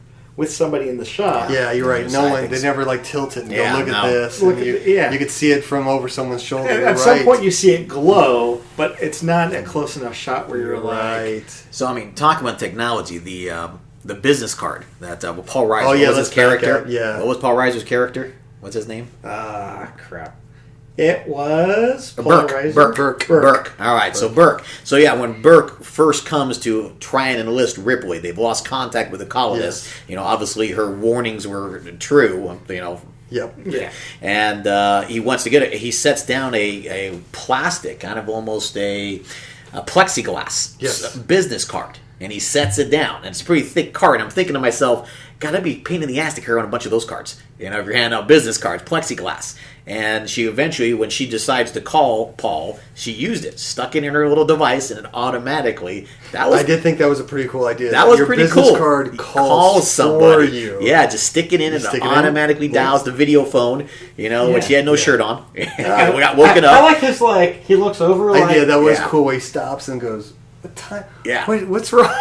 Speaker 3: somebody in the shot.
Speaker 2: Yeah, you're right. No
Speaker 4: I
Speaker 2: one,
Speaker 4: think
Speaker 2: they
Speaker 4: so.
Speaker 2: never like tilt it and
Speaker 4: Yeah,
Speaker 2: go, look
Speaker 4: no.
Speaker 2: at this.
Speaker 3: Look
Speaker 2: and
Speaker 3: at the-
Speaker 2: you could see it from over someone's shoulder.
Speaker 3: At
Speaker 2: You're
Speaker 3: some
Speaker 2: right.
Speaker 3: point, you see it glow, but it's not a close enough shot where you're like,
Speaker 2: right.
Speaker 4: So, I mean, talking about technology, the business card that Paul Reiser,
Speaker 2: Oh, yeah,
Speaker 4: what was his
Speaker 2: let's back
Speaker 4: character?
Speaker 2: up, yeah.
Speaker 4: What was Paul Reiser's character? What's his name?
Speaker 3: crap. It was Paul
Speaker 4: Burke.
Speaker 3: Reiser.
Speaker 4: Burke. All right, so Burke. So yeah, when Burke first comes to try and enlist Ripley, they've lost contact with the colonists.
Speaker 2: Yes.
Speaker 4: Obviously her warnings were true.
Speaker 2: Yep.
Speaker 3: Yeah.
Speaker 4: And he wants to get it. He sets down a plastic, kind of almost a plexiglass
Speaker 2: Yes.
Speaker 4: business card, and he sets it down. And it's a pretty thick card. I'm thinking to myself, God, that'd be a pain in the ass to carry on a bunch of those cards. If you're handing out business cards, plexiglass. And she eventually, when she decides to call Paul, she used it, stuck it in her little device, and it automatically.
Speaker 2: I did think that was a pretty cool idea.
Speaker 4: That was
Speaker 2: Your
Speaker 4: pretty
Speaker 2: business
Speaker 4: cool.
Speaker 2: card
Speaker 4: Calls
Speaker 2: for
Speaker 4: somebody.
Speaker 2: you.
Speaker 4: Yeah, just stick it in and
Speaker 2: stick
Speaker 4: it
Speaker 2: it in?
Speaker 4: automatically dials the video phone. When she had no shirt on. We got woken
Speaker 3: I
Speaker 4: up.
Speaker 3: like his he looks over like
Speaker 2: Yeah, that was
Speaker 4: Yeah.
Speaker 2: cool. Where he stops and goes, "What time?
Speaker 4: Yeah.
Speaker 2: What's wrong?"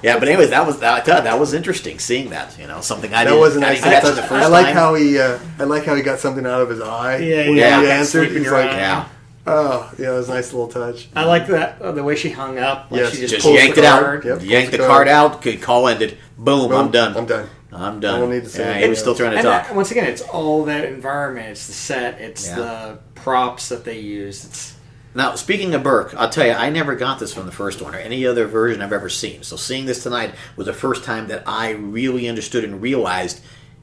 Speaker 4: Yeah, but anyways, that was interesting seeing that. Something I
Speaker 2: That
Speaker 4: didn't.
Speaker 2: was a
Speaker 4: I
Speaker 2: nice
Speaker 4: didn't catch
Speaker 2: touch.
Speaker 4: the first
Speaker 2: I like
Speaker 4: time.
Speaker 2: how he got something out of his eye.
Speaker 3: Yeah,
Speaker 2: when
Speaker 3: yeah.
Speaker 2: he
Speaker 3: That
Speaker 2: answered.
Speaker 3: sleep in
Speaker 2: He's
Speaker 3: your
Speaker 2: like,
Speaker 3: eye.
Speaker 4: Yeah.
Speaker 2: "Oh, yeah, it was a nice little touch."
Speaker 3: I like that the way she hung up. Like
Speaker 2: Yes,
Speaker 3: she
Speaker 4: Just
Speaker 3: pulls
Speaker 4: yanked
Speaker 3: the
Speaker 4: it out.
Speaker 3: card.
Speaker 2: Yep,
Speaker 4: Yanked
Speaker 2: pulls
Speaker 4: the
Speaker 2: the
Speaker 4: card
Speaker 2: card.
Speaker 4: out. Good call ended. Boom. I'm done.
Speaker 2: I'm done.
Speaker 4: I'm done.
Speaker 2: I don't need to say
Speaker 4: Yeah, he
Speaker 2: anything
Speaker 4: was still
Speaker 2: else.
Speaker 4: trying to
Speaker 3: And
Speaker 4: talk.
Speaker 3: once again, it's all that environment. It's the set. It's
Speaker 4: Yeah.
Speaker 3: the props that they use. It's
Speaker 4: Now, speaking of Burke, I'll tell you, I never got this from the first one or any other version I've ever seen. So seeing this tonight was the first time that I really understood and realized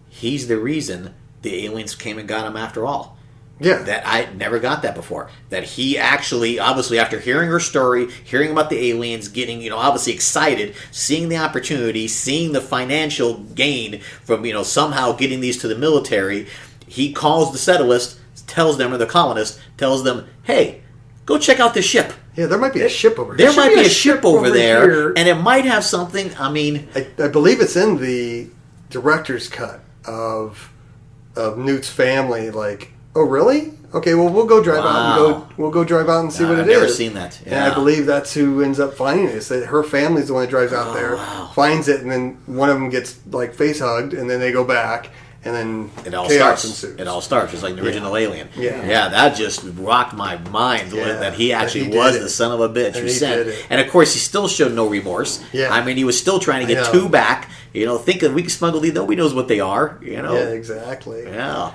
Speaker 4: he's the reason the aliens came and got him after all.
Speaker 2: Yeah.
Speaker 4: That I never got that before. That he actually, obviously, after hearing her story, hearing about the aliens, getting, obviously excited, seeing the opportunity, seeing the financial gain from, somehow getting these to the military, he calls the settlers, tells them, or the colonists, tells them, hey, go check out this ship.
Speaker 2: Yeah, there might be a ship over here.
Speaker 4: There might be a ship over there,
Speaker 3: here.
Speaker 4: and it might have something. I mean,
Speaker 2: I believe it's in the director's cut of Newt's family. Like, oh really? Okay, well we'll go drive out. And we'll go drive out and see what it
Speaker 4: I've
Speaker 2: is.
Speaker 4: never seen that.
Speaker 2: And
Speaker 4: Yeah.
Speaker 2: I believe that's who ends up finding it. That her family's the one that drives out there, finds it, and then one of them gets like face hugged, and then they go back, and then
Speaker 4: It all
Speaker 2: chaos
Speaker 4: starts.
Speaker 2: ensues.
Speaker 4: It all starts just like the original Alien.
Speaker 2: Yeah.
Speaker 4: That just rocked my mind
Speaker 2: Yeah.
Speaker 4: that he actually
Speaker 2: That he
Speaker 4: was
Speaker 2: did
Speaker 4: the
Speaker 2: it.
Speaker 4: son of a bitch
Speaker 2: And
Speaker 4: who
Speaker 2: he
Speaker 4: sent.
Speaker 2: did it.
Speaker 4: And of course, he still showed no remorse.
Speaker 2: Yeah.
Speaker 4: I mean, he was still trying to
Speaker 2: I
Speaker 4: get
Speaker 2: know.
Speaker 4: two back. Thinking we can smuggle these. Nobody knows what they are.
Speaker 2: Yeah, exactly.
Speaker 4: Yeah.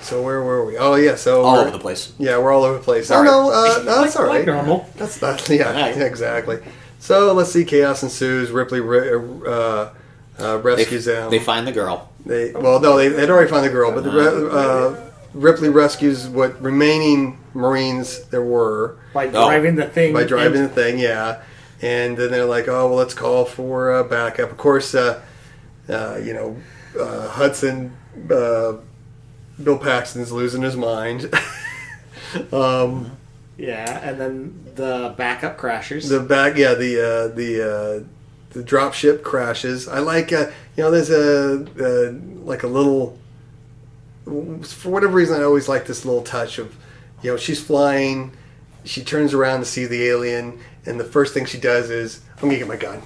Speaker 2: So where were we? Oh yeah, so
Speaker 4: All
Speaker 2: we're-
Speaker 4: over the place.
Speaker 2: Yeah, we're all over the place.
Speaker 4: Sorry.
Speaker 2: Oh no, no, that's all right.
Speaker 3: like normal.
Speaker 2: That's not. Yeah,
Speaker 4: Right.
Speaker 2: exactly. So let's see. Chaos ensues. Ripley rescues them.
Speaker 4: They find the girl.
Speaker 2: They'd already found the girl, but Ripley rescues what remaining Marines there were
Speaker 3: by driving the thing.
Speaker 2: by driving the thing. Yeah, and then they're like, "Oh well, let's call for backup." Of course, Hudson, Bill Paxton's losing his mind.
Speaker 3: Yeah, and then the backup crashes.
Speaker 2: The drop ship crashes. I like there's a little, for whatever reason I always like this little touch of she's flying, she turns around to see the alien, and the first thing she does is I'm gonna get my gun.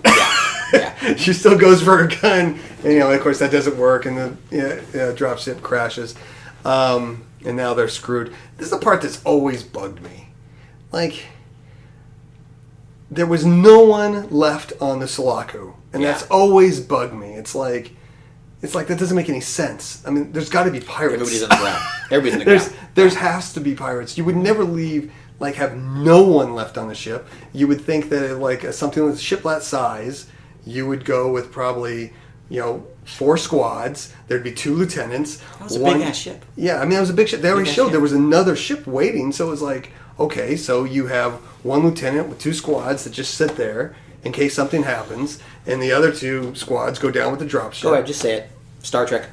Speaker 4: Yeah.
Speaker 2: She still goes for her gun, and of course that doesn't work, and the dropship crashes, and now they're screwed. This is the part that's always bugged me. Like, there was no one left on the Sulaco, and that's always bugged me. It's like that doesn't make any sense. I mean, there's got to be pirates.
Speaker 4: Everybody's on the ground. Everybody's on the ground.
Speaker 2: There has to be pirates. You would never leave, have no one left on the ship. You would think that, something with a ship that size, you would go with probably, 4 squads. There'd be 2 lieutenants.
Speaker 4: That was a big-ass ship.
Speaker 2: Yeah, I mean, it was a big ship. They already showed there was another ship waiting, so it was like, okay, so you have 1 lieutenant with 2 squads that just sit there in case something happens, and the other 2 squads go down with the dropship.
Speaker 4: Go ahead, just say it. Star Trek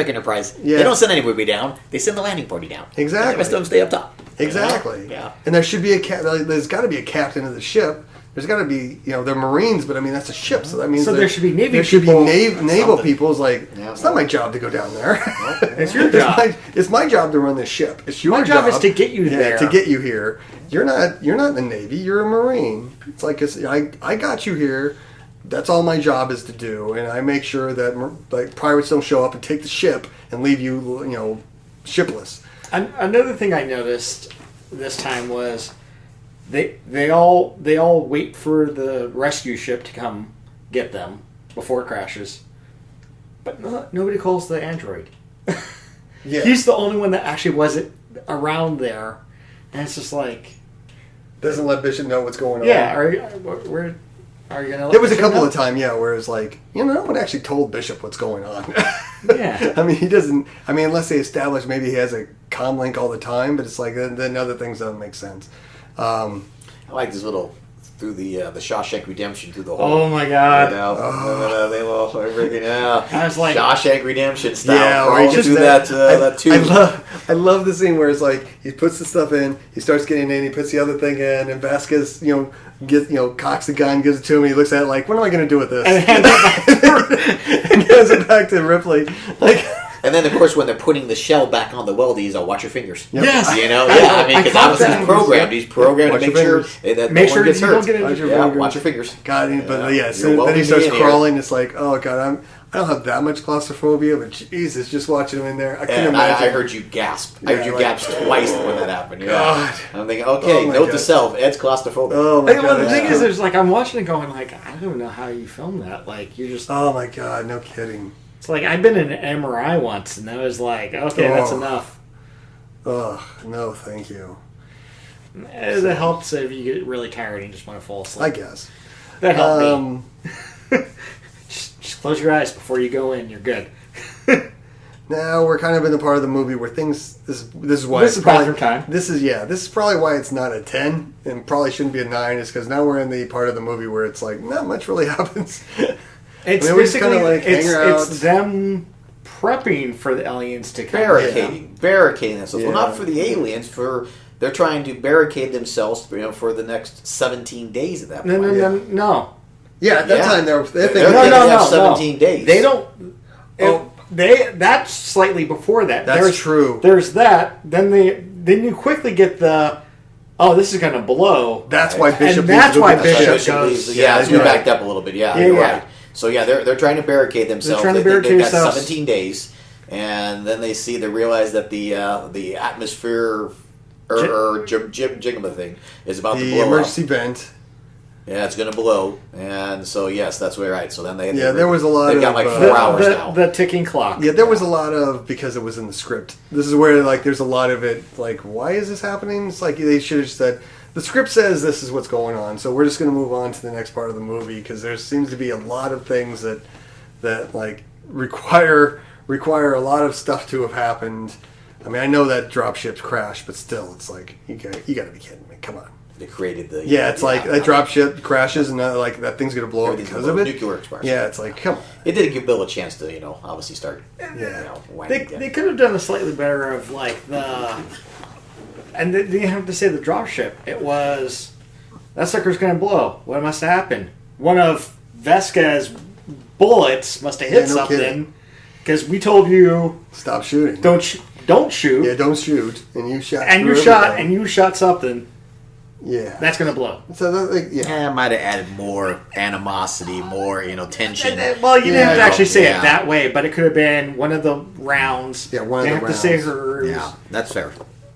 Speaker 4: Enterprise.
Speaker 2: Yeah.
Speaker 4: They don't send anybody down. They send the landing party down.
Speaker 2: Exactly.
Speaker 4: And the rest of them stay up top.
Speaker 2: Exactly.
Speaker 4: Yeah.
Speaker 2: And there should be there's got to be a captain of the ship. There's got to be, they're Marines, but I mean that's a ship, so that means
Speaker 3: there should be Navy
Speaker 2: There should
Speaker 3: people.
Speaker 2: be naval
Speaker 4: Something.
Speaker 2: people. It's not my job to go down there.
Speaker 3: It's your job.
Speaker 2: It's my job to run this ship. It's your
Speaker 3: My job is to get you there.
Speaker 2: To get you here. You're not in the Navy. You're a Marine. It's like I got you here. That's all my job is to do, and I make sure that pirates don't show up and take the ship and leave you shipless.
Speaker 3: Another thing I noticed this time was they all wait for the rescue ship to come get them before it crashes, but nobody calls the android.
Speaker 2: Yeah.
Speaker 3: He's the only one that actually wasn't around there, and it's just like,
Speaker 2: Doesn't let Bishop know what's going on.
Speaker 3: yeah, are you gonna? Let
Speaker 2: There was a
Speaker 3: Bishop
Speaker 2: couple
Speaker 3: know?
Speaker 2: of times, where it's like, no one actually told Bishop what's going on.
Speaker 3: Yeah.
Speaker 2: I mean, he doesn't. I mean, unless they establish maybe he has a comm link all the time, but it's like then other things don't make sense.
Speaker 4: I like this little through the Shawshank Redemption through the whole.
Speaker 3: Oh my God.
Speaker 4: They will everything.
Speaker 3: I was like,
Speaker 4: Shawshank Redemption style.
Speaker 2: Yeah,
Speaker 4: crawl
Speaker 2: where he just
Speaker 4: through that tube.
Speaker 2: I love the scene where it's like he puts the stuff in, he starts getting in, he puts the other thing in, and Vasquez, cocks the gun, gives it to him, and he looks at it like, what am I going to do with this?
Speaker 3: and hands it back.
Speaker 2: And gives it back to Ripley. Like,
Speaker 4: And then, of course, when they're putting the shell back on the weldies, watch your fingers.
Speaker 2: Yep.
Speaker 3: Yes.
Speaker 4: Because
Speaker 3: caught
Speaker 4: obviously
Speaker 3: that.
Speaker 4: he's programmed. He's programmed
Speaker 2: Watch
Speaker 4: to make
Speaker 2: your
Speaker 4: sure
Speaker 2: fingers.
Speaker 4: that
Speaker 3: Make
Speaker 4: no
Speaker 3: sure
Speaker 4: one gets
Speaker 3: you
Speaker 4: hurt.
Speaker 3: don't get injured.
Speaker 2: Watch your
Speaker 4: Yeah,
Speaker 2: fingers.
Speaker 4: watch your fingers.
Speaker 2: God,
Speaker 4: Yeah.
Speaker 2: but
Speaker 4: You're
Speaker 2: then he
Speaker 4: welding
Speaker 2: starts
Speaker 4: me in here.
Speaker 2: crawling. It's like, oh God, I don't have that much claustrophobia, but Jesus, just watching him in there, I couldn't
Speaker 4: And
Speaker 2: imagine.
Speaker 4: I heard you gasp. I heard
Speaker 2: Yeah,
Speaker 4: you
Speaker 2: like-
Speaker 4: gasp twice when that happened. Yeah.
Speaker 2: God.
Speaker 4: I'm thinking, okay,
Speaker 2: Oh my
Speaker 4: note
Speaker 2: God.
Speaker 4: to self, Ed's claustrophobic.
Speaker 2: Oh my
Speaker 3: Well,
Speaker 2: God.
Speaker 3: the thing
Speaker 2: yeah.
Speaker 3: is, there's like I'm watching it going like I don't even know how you film that. Like you're just
Speaker 2: Oh my God, no kidding.
Speaker 3: it's like I've been in an MRI once and I was like, okay, that's
Speaker 2: Oh.
Speaker 3: enough.
Speaker 2: Ugh, no, thank you.
Speaker 3: It helps if you get really tired and just want to fall asleep.
Speaker 2: I guess.
Speaker 3: That helped me. Just close your eyes before you go in. You're good.
Speaker 2: Now we're kind of in the part of the movie where things. This is why
Speaker 3: This
Speaker 2: it's
Speaker 3: is
Speaker 2: probably,
Speaker 3: bathroom time.
Speaker 2: This is probably why it's not a 10 and probably shouldn't be a 9. Is because now we're in the part of the movie where it's like not much really happens.
Speaker 3: It's
Speaker 2: I mean, we just
Speaker 3: basically
Speaker 2: kinda, like, hang out.
Speaker 3: it's them prepping for the aliens to come.
Speaker 4: Barricading themselves. Well,
Speaker 2: Yeah.
Speaker 4: not for the aliens. They're trying to barricade themselves, for the next 17 days at that point.
Speaker 3: No.
Speaker 2: Yeah, at that
Speaker 4: Yeah.
Speaker 2: time they're
Speaker 4: They're
Speaker 2: thinking.
Speaker 4: gonna
Speaker 3: No.
Speaker 4: have 17 days.
Speaker 3: They don't.
Speaker 2: Oh.
Speaker 3: That's slightly before that.
Speaker 2: That's true.
Speaker 3: There's that. Then you quickly get the. Oh, this is going to blow.
Speaker 2: That's why Bishop.
Speaker 3: And that's
Speaker 2: needs to
Speaker 3: why
Speaker 2: look at the
Speaker 3: Bishop
Speaker 2: ship.
Speaker 3: goes-
Speaker 4: Yeah,
Speaker 2: that's
Speaker 4: we
Speaker 2: right.
Speaker 4: backed up a little bit. Yeah,
Speaker 3: Yeah,
Speaker 4: you're
Speaker 3: yeah.
Speaker 4: right. So yeah, they're trying to barricade themselves.
Speaker 3: They're trying to
Speaker 4: They think
Speaker 3: barricade
Speaker 4: they've got
Speaker 3: themselves.
Speaker 4: 17 days, and then they realize that the atmosphere or jigama thing is about to
Speaker 2: The
Speaker 4: blow
Speaker 2: emergency
Speaker 4: up.
Speaker 2: vent.
Speaker 4: Yeah, it's going to blow, and so yes, that's right. So then
Speaker 2: There was a lot
Speaker 4: They've got
Speaker 2: of,
Speaker 4: like 4
Speaker 3: The-
Speaker 4: hours
Speaker 3: the,
Speaker 4: now.
Speaker 3: The ticking clock.
Speaker 2: Yeah, there was a lot of because it was in the script. This is where there's a lot of it. Like, why is this happening? It's like they should have just said the script says this is what's going on, so we're just going to move on to the next part of the movie because there seems to be a lot of things that like require a lot of stuff to have happened. I mean, I know that dropship's crashed, but still, it's like you got to be kidding me. Come on.
Speaker 4: They created the
Speaker 2: Yeah, it's like that dropship crashes and like that thing's going to blow up
Speaker 4: Everything's
Speaker 2: because
Speaker 4: gonna
Speaker 2: of
Speaker 4: blow.
Speaker 2: it.
Speaker 4: Nuclear explosion.
Speaker 2: Yeah, it's like come on.
Speaker 4: It did give Bill a chance to obviously start.
Speaker 2: Yeah.
Speaker 3: They could have done a slightly better of like the. And they didn't have to say the dropship. It was. That sucker's going to blow. What must have happened? One of Vasquez's bullets must have hit
Speaker 2: Yeah, no kidding.
Speaker 3: something. Because we told you
Speaker 2: Stop shooting.
Speaker 3: don't shoot.
Speaker 2: Yeah, don't shoot. And you shot.
Speaker 3: And
Speaker 2: through
Speaker 3: you shot.
Speaker 2: everything.
Speaker 3: And you shot something.
Speaker 2: Yeah.
Speaker 3: That's going to blow.
Speaker 2: So
Speaker 4: I might have added more animosity, more tension.
Speaker 3: Well, you didn't have to actually say
Speaker 4: Yeah.
Speaker 3: it that way, but it could have been one of the rounds.
Speaker 2: Yeah, one of
Speaker 3: they
Speaker 2: the
Speaker 3: have
Speaker 2: rounds.
Speaker 3: to say hers.
Speaker 4: Yeah, that's fair.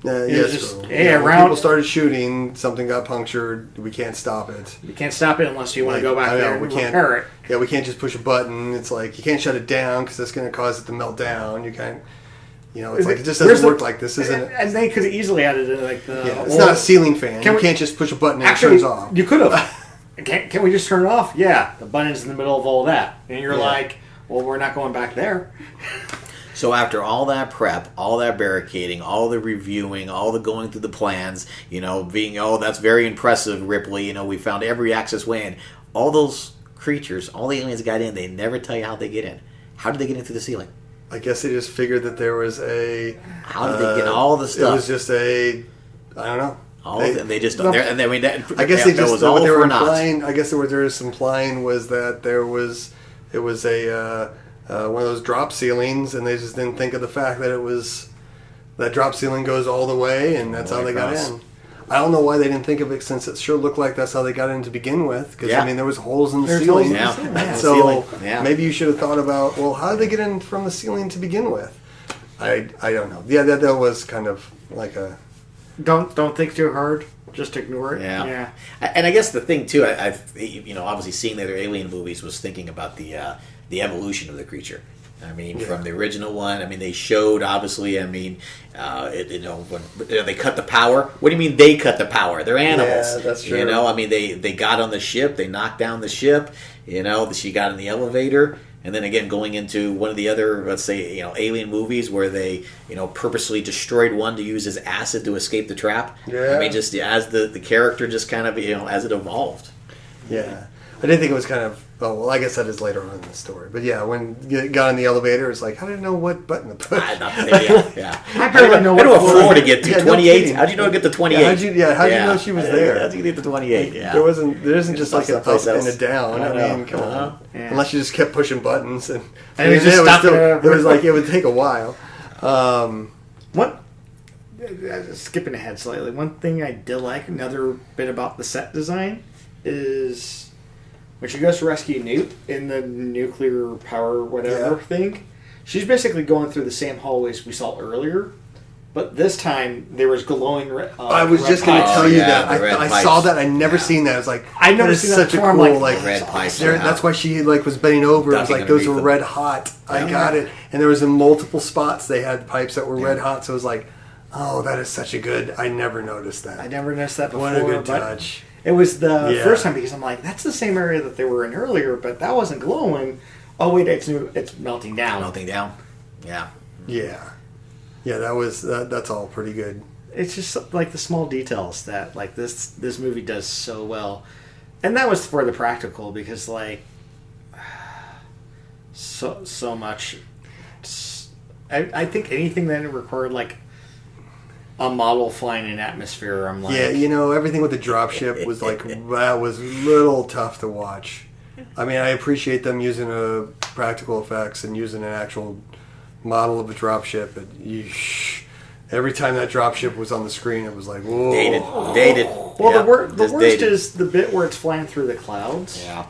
Speaker 2: Yes.
Speaker 3: just-
Speaker 2: When
Speaker 3: round-
Speaker 2: people started shooting, something got punctured. We can't stop it.
Speaker 3: You can't stop it unless you want to
Speaker 2: Like,
Speaker 3: go back
Speaker 2: I know,
Speaker 3: there and
Speaker 2: we can't-
Speaker 3: repair it.
Speaker 2: Yeah, we can't just push a button. It's like you can't shut it down because that's going to cause it to melt down. You can't. It's like it just
Speaker 3: Where's
Speaker 2: doesn't work like this, isn't it?
Speaker 3: And they could have easily added in like the.
Speaker 2: Yeah, it's not a ceiling fan.
Speaker 3: Can
Speaker 2: You
Speaker 3: we-
Speaker 2: can't just push a button and
Speaker 3: Actually,
Speaker 2: it turns off.
Speaker 3: you could have. Can we just turn it off? Yeah, the button's in the middle of all that, and you're
Speaker 2: Yeah.
Speaker 3: like, well, we're not going back there.
Speaker 4: So after all that prep, all that barricading, all the reviewing, all the going through the plans, being, that's very impressive, Ripley. We found every access way in. All those creatures, all the aliens got in. They never tell you how they get in. How did they get in through the ceiling?
Speaker 2: I guess they just figured that there was a.
Speaker 4: How did they get all the stuff?
Speaker 2: It was just a. I don't know.
Speaker 4: All of them. They just. I mean, that,
Speaker 2: I guess they
Speaker 4: that
Speaker 2: just.
Speaker 4: was all
Speaker 2: What they
Speaker 4: for
Speaker 2: were
Speaker 4: naught.
Speaker 2: implying. I guess what they were implying was that there was. It was a one of those drop ceilings, and they just didn't think of the fact that it was. That drop ceiling goes all the way, and that's
Speaker 4: All
Speaker 2: how
Speaker 4: the
Speaker 2: they
Speaker 4: way
Speaker 2: got
Speaker 4: across.
Speaker 2: in. I don't know why they didn't think of it, since it sure looked like that's how they got in to begin with. Because
Speaker 4: Yeah.
Speaker 2: there was holes in the
Speaker 3: There's
Speaker 2: ceiling.
Speaker 3: holes in the
Speaker 4: Yeah.
Speaker 3: ceiling.
Speaker 2: So
Speaker 4: Ceiling. Yeah.
Speaker 2: maybe you should have thought about, well, how did they get in from the ceiling to begin with? I don't know. Yeah, that was kind of like a.
Speaker 3: Don't think too hard. Just ignore it.
Speaker 4: Yeah. And I guess the thing too, I've obviously seeing the other alien movies was thinking about the evolution of the creature. I mean, from the original one, I mean, they showed obviously. I mean, when they cut the power. What do you mean they cut the power? They're animals.
Speaker 2: Yeah, that's true.
Speaker 4: I mean, they got on the ship, they knocked down the ship. She got in the elevator. And then again, going into one of the other, let's say, alien movies where they, purposely destroyed one to use as acid to escape the trap.
Speaker 2: Yeah.
Speaker 4: I mean, just as the character just kind of, as it evolved.
Speaker 2: Yeah. I didn't think it was kind of. Oh, well, I guess that is later on in the story. But yeah, when you got in the elevator, it's like, how did I know what button to push?
Speaker 4: Yeah.
Speaker 3: I barely know
Speaker 4: I know
Speaker 3: what
Speaker 4: what floor to get to.
Speaker 2: Yeah, no
Speaker 4: 28.
Speaker 2: kidding.
Speaker 4: How'd you know to get to 28?
Speaker 2: How'd you know she was there?
Speaker 4: How'd you get to 28? Yeah.
Speaker 2: There isn't just like an up
Speaker 4: Someplace
Speaker 2: and
Speaker 4: else.
Speaker 2: a down.
Speaker 4: I
Speaker 2: I
Speaker 4: know.
Speaker 2: mean, come on.
Speaker 3: Yeah.
Speaker 2: Unless you just kept pushing buttons and
Speaker 3: And it just
Speaker 2: was
Speaker 3: stopped
Speaker 2: still,
Speaker 3: at
Speaker 2: it was like it would take a while.
Speaker 3: What? Skipping ahead slightly. One thing I did like, another bit about the set design, is when she goes to rescue Newt in the nuclear power whatever
Speaker 2: Yeah.
Speaker 3: thing, she's basically going through the same hallways we saw earlier, but this time there was glowing.
Speaker 2: I was
Speaker 3: red
Speaker 2: just going to
Speaker 3: pipes.
Speaker 2: tell you
Speaker 4: yeah,
Speaker 2: that.
Speaker 4: the red
Speaker 2: I
Speaker 4: pipes.
Speaker 2: saw that. I never
Speaker 4: Yeah.
Speaker 2: seen that. I was like,
Speaker 3: I've never
Speaker 2: that is
Speaker 3: seen that
Speaker 2: such a
Speaker 3: before. I'm
Speaker 2: cool
Speaker 3: like,
Speaker 4: Red pipes.
Speaker 2: That's why she was bending over. It was
Speaker 4: Ducking
Speaker 2: like those were
Speaker 4: underneath
Speaker 2: red hot. I got it. And there was in multiple spots they had pipes that were red hot. So it was like, oh, that is such a good. I never noticed that.
Speaker 3: I never noticed that before.
Speaker 2: What a good
Speaker 3: but
Speaker 2: touch.
Speaker 3: It was the
Speaker 2: Yeah.
Speaker 3: first time because I'm like, that's the same area that they were in earlier, but that wasn't glowing. Oh wait, it's melting down.
Speaker 4: Melting down. Yeah.
Speaker 2: Yeah, that was that's all pretty good.
Speaker 3: It's just like the small details that like this movie does so well, and that was for the practical because like so much. I think anything that required like a model flying in atmosphere, I'm like,
Speaker 2: Yeah, everything with the dropship was like that was a little tough to watch. I mean, I appreciate them using practical effects and using an actual model of a dropship, but every time that dropship was on the screen, it was like, whoa.
Speaker 4: Dated.
Speaker 3: Well,
Speaker 4: Yeah,
Speaker 3: the worst
Speaker 4: dated.
Speaker 3: is the bit where it's flying through the clouds.
Speaker 4: Yeah.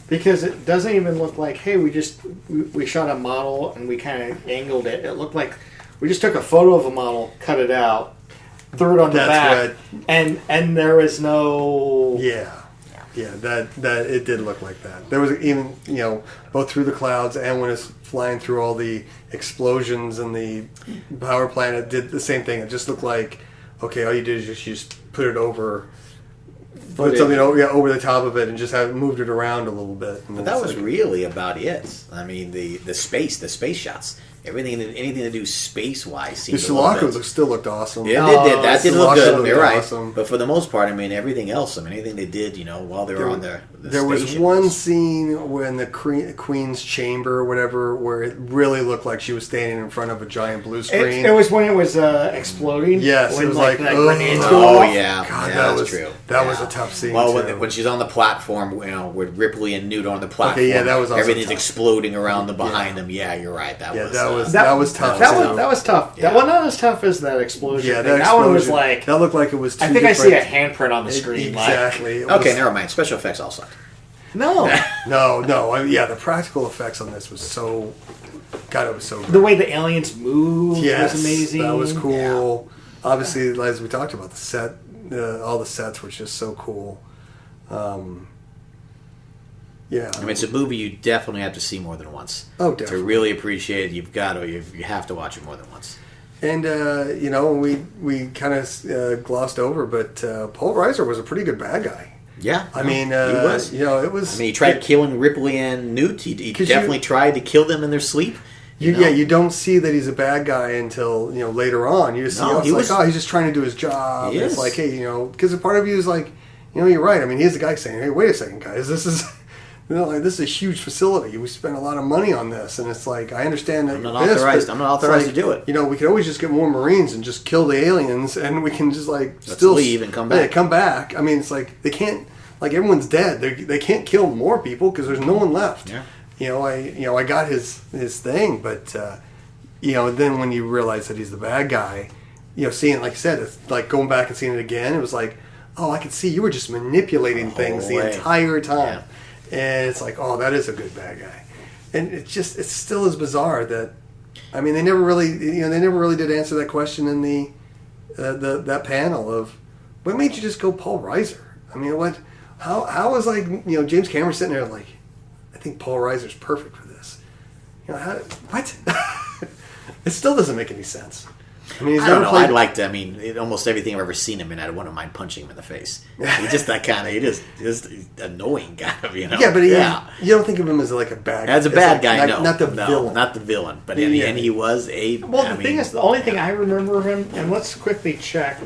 Speaker 3: Because it doesn't even look like, hey, we shot a model and we kind of angled it. It looked like we just took a photo of a model, cut it out, threw it on the
Speaker 2: That's
Speaker 3: back, and there was no.
Speaker 2: Yeah, that it did look like that. There was even both through the clouds and when it's flying through all the explosions and the power plant, it did the same thing. It just looked like, okay, all you did is just put it over. Put something over the top of it and just moved it around a little bit. And
Speaker 4: But that was really about it. I mean, the space shots, anything to do space wise
Speaker 2: the
Speaker 4: seemed a little
Speaker 2: Sulaco
Speaker 4: bit.
Speaker 2: still looked awesome.
Speaker 4: Yeah, they did. That did look
Speaker 2: Sulaco
Speaker 4: good.
Speaker 2: looked
Speaker 4: You're right.
Speaker 2: awesome.
Speaker 4: But for the most part, I mean, everything else. I mean, anything they did, while they were on the
Speaker 2: There was
Speaker 4: station
Speaker 2: one scene when the Queen's chamber or whatever, where it really looked like she was standing in front of a giant blue screen.
Speaker 3: It was when it was exploding.
Speaker 2: Yes,
Speaker 3: when,
Speaker 2: it was like,
Speaker 3: the
Speaker 2: oh.
Speaker 3: grenades go
Speaker 4: Oh
Speaker 3: off.
Speaker 4: yeah,
Speaker 2: God,
Speaker 4: yeah,
Speaker 2: that
Speaker 4: that's
Speaker 2: was
Speaker 4: true.
Speaker 2: That was a tough scene.
Speaker 4: Well,
Speaker 2: too.
Speaker 4: when she's on the platform, with Ripley and Newt on the platform,
Speaker 2: yeah, that was also
Speaker 4: everything's
Speaker 2: tough.
Speaker 4: exploding around them behind them. Yeah, you're right. That was
Speaker 2: tough.
Speaker 3: That
Speaker 2: too.
Speaker 3: was tough.
Speaker 4: Yeah.
Speaker 3: That one not as tough as that explosion.
Speaker 2: Yeah,
Speaker 3: thing.
Speaker 2: that
Speaker 3: one was
Speaker 2: explosion,
Speaker 3: like.
Speaker 2: that looked like it was. Two
Speaker 3: I think I
Speaker 2: different,
Speaker 3: see a handprint on the screen.
Speaker 2: Exactly.
Speaker 4: Okay, never mind. Special effects all sucked.
Speaker 3: No.
Speaker 2: No. The practical effects on this was so. God, it was so good.
Speaker 3: The way the aliens moved
Speaker 2: Yes,
Speaker 3: was amazing.
Speaker 2: that was cool. Obviously, as we talked about, the set, all the sets were just so cool. Yeah.
Speaker 4: I mean, it's a movie you definitely have to see more than once.
Speaker 2: Oh, definitely.
Speaker 4: To really appreciate it, you have to watch it more than once.
Speaker 2: And we kind of glossed over, but Paul Reiser was a pretty good bad guy.
Speaker 4: Yeah,
Speaker 2: I mean,
Speaker 4: he was.
Speaker 2: it was.
Speaker 4: I mean, he tried killing Ripley and Newt. He
Speaker 2: 'Cause
Speaker 4: definitely tried to kill them in their sleep.
Speaker 2: You don't see that he's a bad guy until later on. You just see, he's just trying to do his job.
Speaker 4: He
Speaker 2: It's
Speaker 4: is.
Speaker 2: like, hey, because a part of you is like, you're right. I mean, he's the guy saying, hey, wait a second, guys, this is. This is a huge facility. We spent a lot of money on this, and it's like I understand that
Speaker 4: I'm not authorized to do it.
Speaker 2: We could always just get more Marines and just kill the aliens, and we can just still
Speaker 4: leave and come back.
Speaker 2: Yeah, come back. I mean, it's like they can't. Like everyone's dead. They can't kill more people because there's no one left.
Speaker 4: Yeah.
Speaker 2: I got his thing, but then when you realize that he's the bad guy, seeing, like I said, it's like going back and seeing it again. It was like, oh, I could see you were just manipulating things the entire time.
Speaker 4: Yeah.
Speaker 2: And it's like, oh, that is a good bad guy. And it still is bizarre that, I mean, they never really did answer that question in the that panel of, what made you just go Paul Reiser? I mean, how was James Cameron sitting there like, I think Paul Reiser's perfect for this. What? It still doesn't make any sense. I mean,
Speaker 4: I don't know. I'd like to. I mean, almost everything I've ever seen him in, I wouldn't mind punching him in the face. He's just that kind of. Just annoying guy.
Speaker 2: Yeah, but you don't think of him as like a bad guy.
Speaker 4: As a bad guy, no.
Speaker 2: Not the villain.
Speaker 4: Not the villain. But and he was a.
Speaker 3: Well, thing is, the only thing I remember him, and let's quickly check.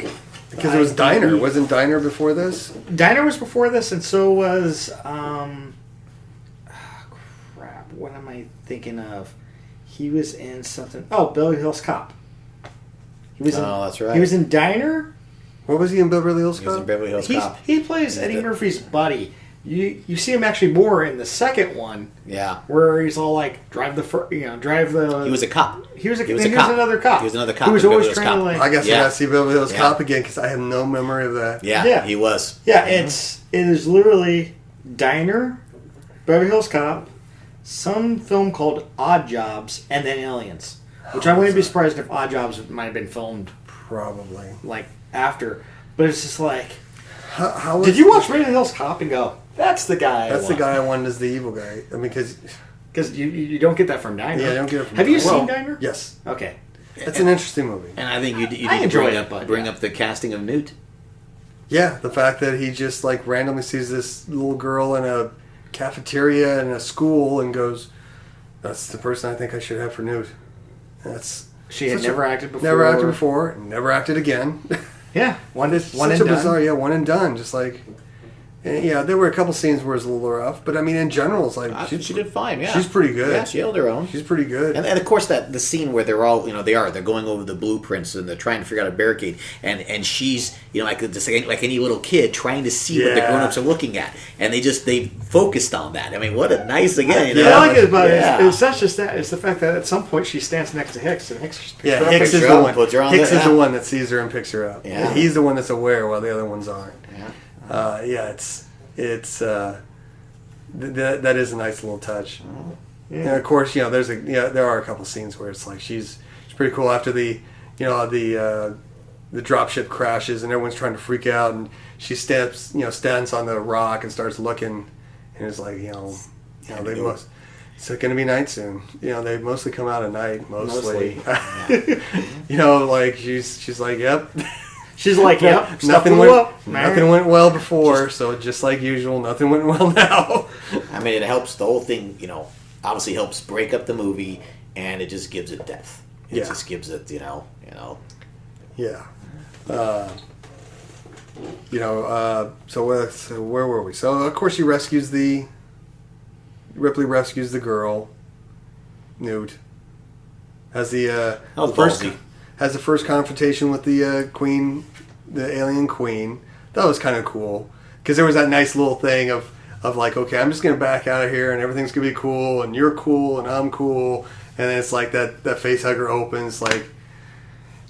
Speaker 2: Because it was Diner. Wasn't Diner before this?
Speaker 3: Diner was before this, and so was. Crap. What am I thinking of? He was in something. Oh, Beverly Hills Cop.
Speaker 4: That's right.
Speaker 3: He was in Diner.
Speaker 2: What was he in Beverly Hills
Speaker 4: He was in Beverly Hills Cop.
Speaker 3: He plays Eddie Murphy's buddy. You see him actually more in the second one.
Speaker 4: Yeah.
Speaker 3: Where he's all like drive the.
Speaker 4: He was a cop.
Speaker 3: He was
Speaker 4: cop.
Speaker 3: another cop.
Speaker 4: He was another cop.
Speaker 3: He was
Speaker 4: in
Speaker 3: always
Speaker 4: Beverly Hills
Speaker 3: trying to
Speaker 4: Cop.
Speaker 3: like.
Speaker 2: I guess I got to see Beverly Hills Cop again because I have no memory of that.
Speaker 4: Yeah, he was.
Speaker 3: Yeah, it is literally Diner, Beverly Hills Cop, some film called Odd Jobs, and then Aliens. Which I wouldn't be surprised if Odd Jobs might have been filmed
Speaker 2: Probably.
Speaker 3: like after. But it's just like,
Speaker 2: How
Speaker 3: did you watch Beverly Hills Cop and go, that's the guy?
Speaker 2: That's the guy I wanted as the evil guy. I mean, because
Speaker 3: you don't get that from Diner.
Speaker 2: I don't get it from.
Speaker 3: Have you
Speaker 2: Diner.
Speaker 3: seen Diner?
Speaker 2: Yes,
Speaker 3: Okay.
Speaker 2: it's an interesting movie.
Speaker 4: And I think you need
Speaker 3: I
Speaker 4: to
Speaker 3: enjoy it, but
Speaker 4: bring up the casting of Newt.
Speaker 2: Yeah, the fact that he just like randomly sees this little girl in a cafeteria in a school and goes, "That's the person I think I should have for Newt."
Speaker 3: She had never acted before.
Speaker 2: Never acted before. Never acted again.
Speaker 3: Yeah, one and
Speaker 2: Such a bizarre, one and done. Just like, yeah, there were a couple scenes where it was a little rough, but I mean, in general, it's like
Speaker 4: I think she did fine. Yeah,
Speaker 2: she's pretty good.
Speaker 4: Yeah, she held her own.
Speaker 2: She's pretty good.
Speaker 4: And of course, the scene where they're all, they're going over the blueprints and they're trying to figure out a barricade, and she's, like any little kid trying to see what the grown-ups are looking at, and they focused on that. I mean, what a nice again.
Speaker 3: What I like it about it is not just that; it's the fact that at some point she stands next to Hicks, and Hicks just picks her up.
Speaker 2: Hicks is
Speaker 4: her
Speaker 2: the
Speaker 4: up,
Speaker 2: one.
Speaker 4: puts her on
Speaker 2: Hicks
Speaker 4: there,
Speaker 2: is the one that sees her and picks her up.
Speaker 4: Yeah.
Speaker 2: He's the one that's aware while the other ones aren't.
Speaker 4: Yeah.
Speaker 2: That is a nice little touch.
Speaker 3: Yeah.
Speaker 2: And of course, there are a couple scenes where it's like she's pretty cool after the dropship crashes and everyone's trying to freak out and she stands on the rock and starts looking and it's like they must. It's going to be night soon. They mostly come out at night. Mostly. Like she's like, yep.
Speaker 3: She's like, yep.
Speaker 2: Nothing went well before, so just like usual, nothing went well now.
Speaker 4: I mean, it helps the whole thing. Obviously helps break up the movie, and it just gives it depth. It just gives it,
Speaker 2: Yeah. So where were we? So of course Ripley rescues the girl. Newt has
Speaker 4: that was ballsy.
Speaker 2: has the first confrontation with the queen, the alien queen. that was kind of cool because there was that nice little thing of like, okay, I'm just gonna back out of here and everything's gonna be cool and you're cool and I'm cool, and then it's like that face hugger opens like.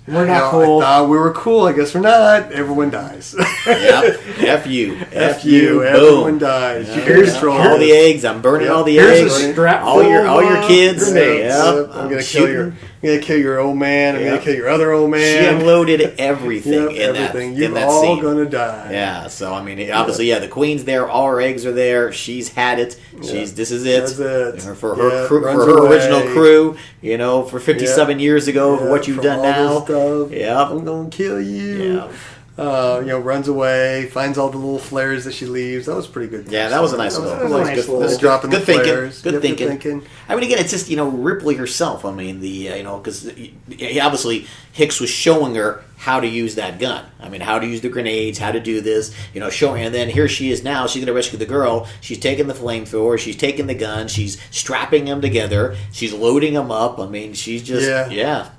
Speaker 3: We're not cool.
Speaker 2: I thought we were cool. I guess we're not. Everyone dies.
Speaker 4: Yep. F you.
Speaker 2: F you. Everyone dies.
Speaker 4: Yeah.
Speaker 2: You can control
Speaker 4: all the
Speaker 2: this.
Speaker 4: eggs. I'm burning
Speaker 2: Yep.
Speaker 4: all the
Speaker 3: Here's
Speaker 4: eggs.
Speaker 3: a strap
Speaker 4: all your
Speaker 3: full
Speaker 4: kids.
Speaker 3: grenades.
Speaker 4: Yep.
Speaker 2: I'm gonna kill your. I'm gonna kill your old man. I'm
Speaker 4: Yep.
Speaker 2: gonna kill your other old
Speaker 4: She
Speaker 2: man.
Speaker 4: unloaded everything
Speaker 2: Yep,
Speaker 4: in
Speaker 2: everything.
Speaker 4: that
Speaker 2: You're
Speaker 4: in that
Speaker 2: all
Speaker 4: scene.
Speaker 2: gonna die.
Speaker 4: Yeah, so I mean, obviously, the queen's there. All her eggs are there. She's had it. This is it.
Speaker 2: That's it.
Speaker 4: For her
Speaker 2: Yeah,
Speaker 4: crew,
Speaker 2: runs
Speaker 4: for her
Speaker 2: away.
Speaker 4: original crew. You know, for 57 years ago, for
Speaker 2: Yeah,
Speaker 4: what you've
Speaker 2: from
Speaker 4: done
Speaker 2: all
Speaker 4: now.
Speaker 2: this stuff.
Speaker 4: Yep.
Speaker 2: I'm gonna kill you.
Speaker 4: Yeah.
Speaker 2: Runs away, finds all the little flares that she leaves. That was pretty good.
Speaker 4: Yeah, that was a nice
Speaker 2: That
Speaker 4: little.
Speaker 2: was
Speaker 3: a
Speaker 2: nice
Speaker 3: nice
Speaker 2: good,
Speaker 3: little-
Speaker 2: just dropping
Speaker 4: Good
Speaker 2: the
Speaker 4: thinking.
Speaker 2: flares.
Speaker 4: Good
Speaker 2: Yep,
Speaker 4: thinking. I mean, again, it's just Ripley herself. I mean, because obviously Hicks was showing her how to use that gun. I mean, how to use the grenades, how to do this. Showing, and then here she is now. She's going to rescue the girl. She's taking the flamethrower. She's taking the gun. She's strapping them together. She's loading them up. I mean, she's just
Speaker 2: Yeah,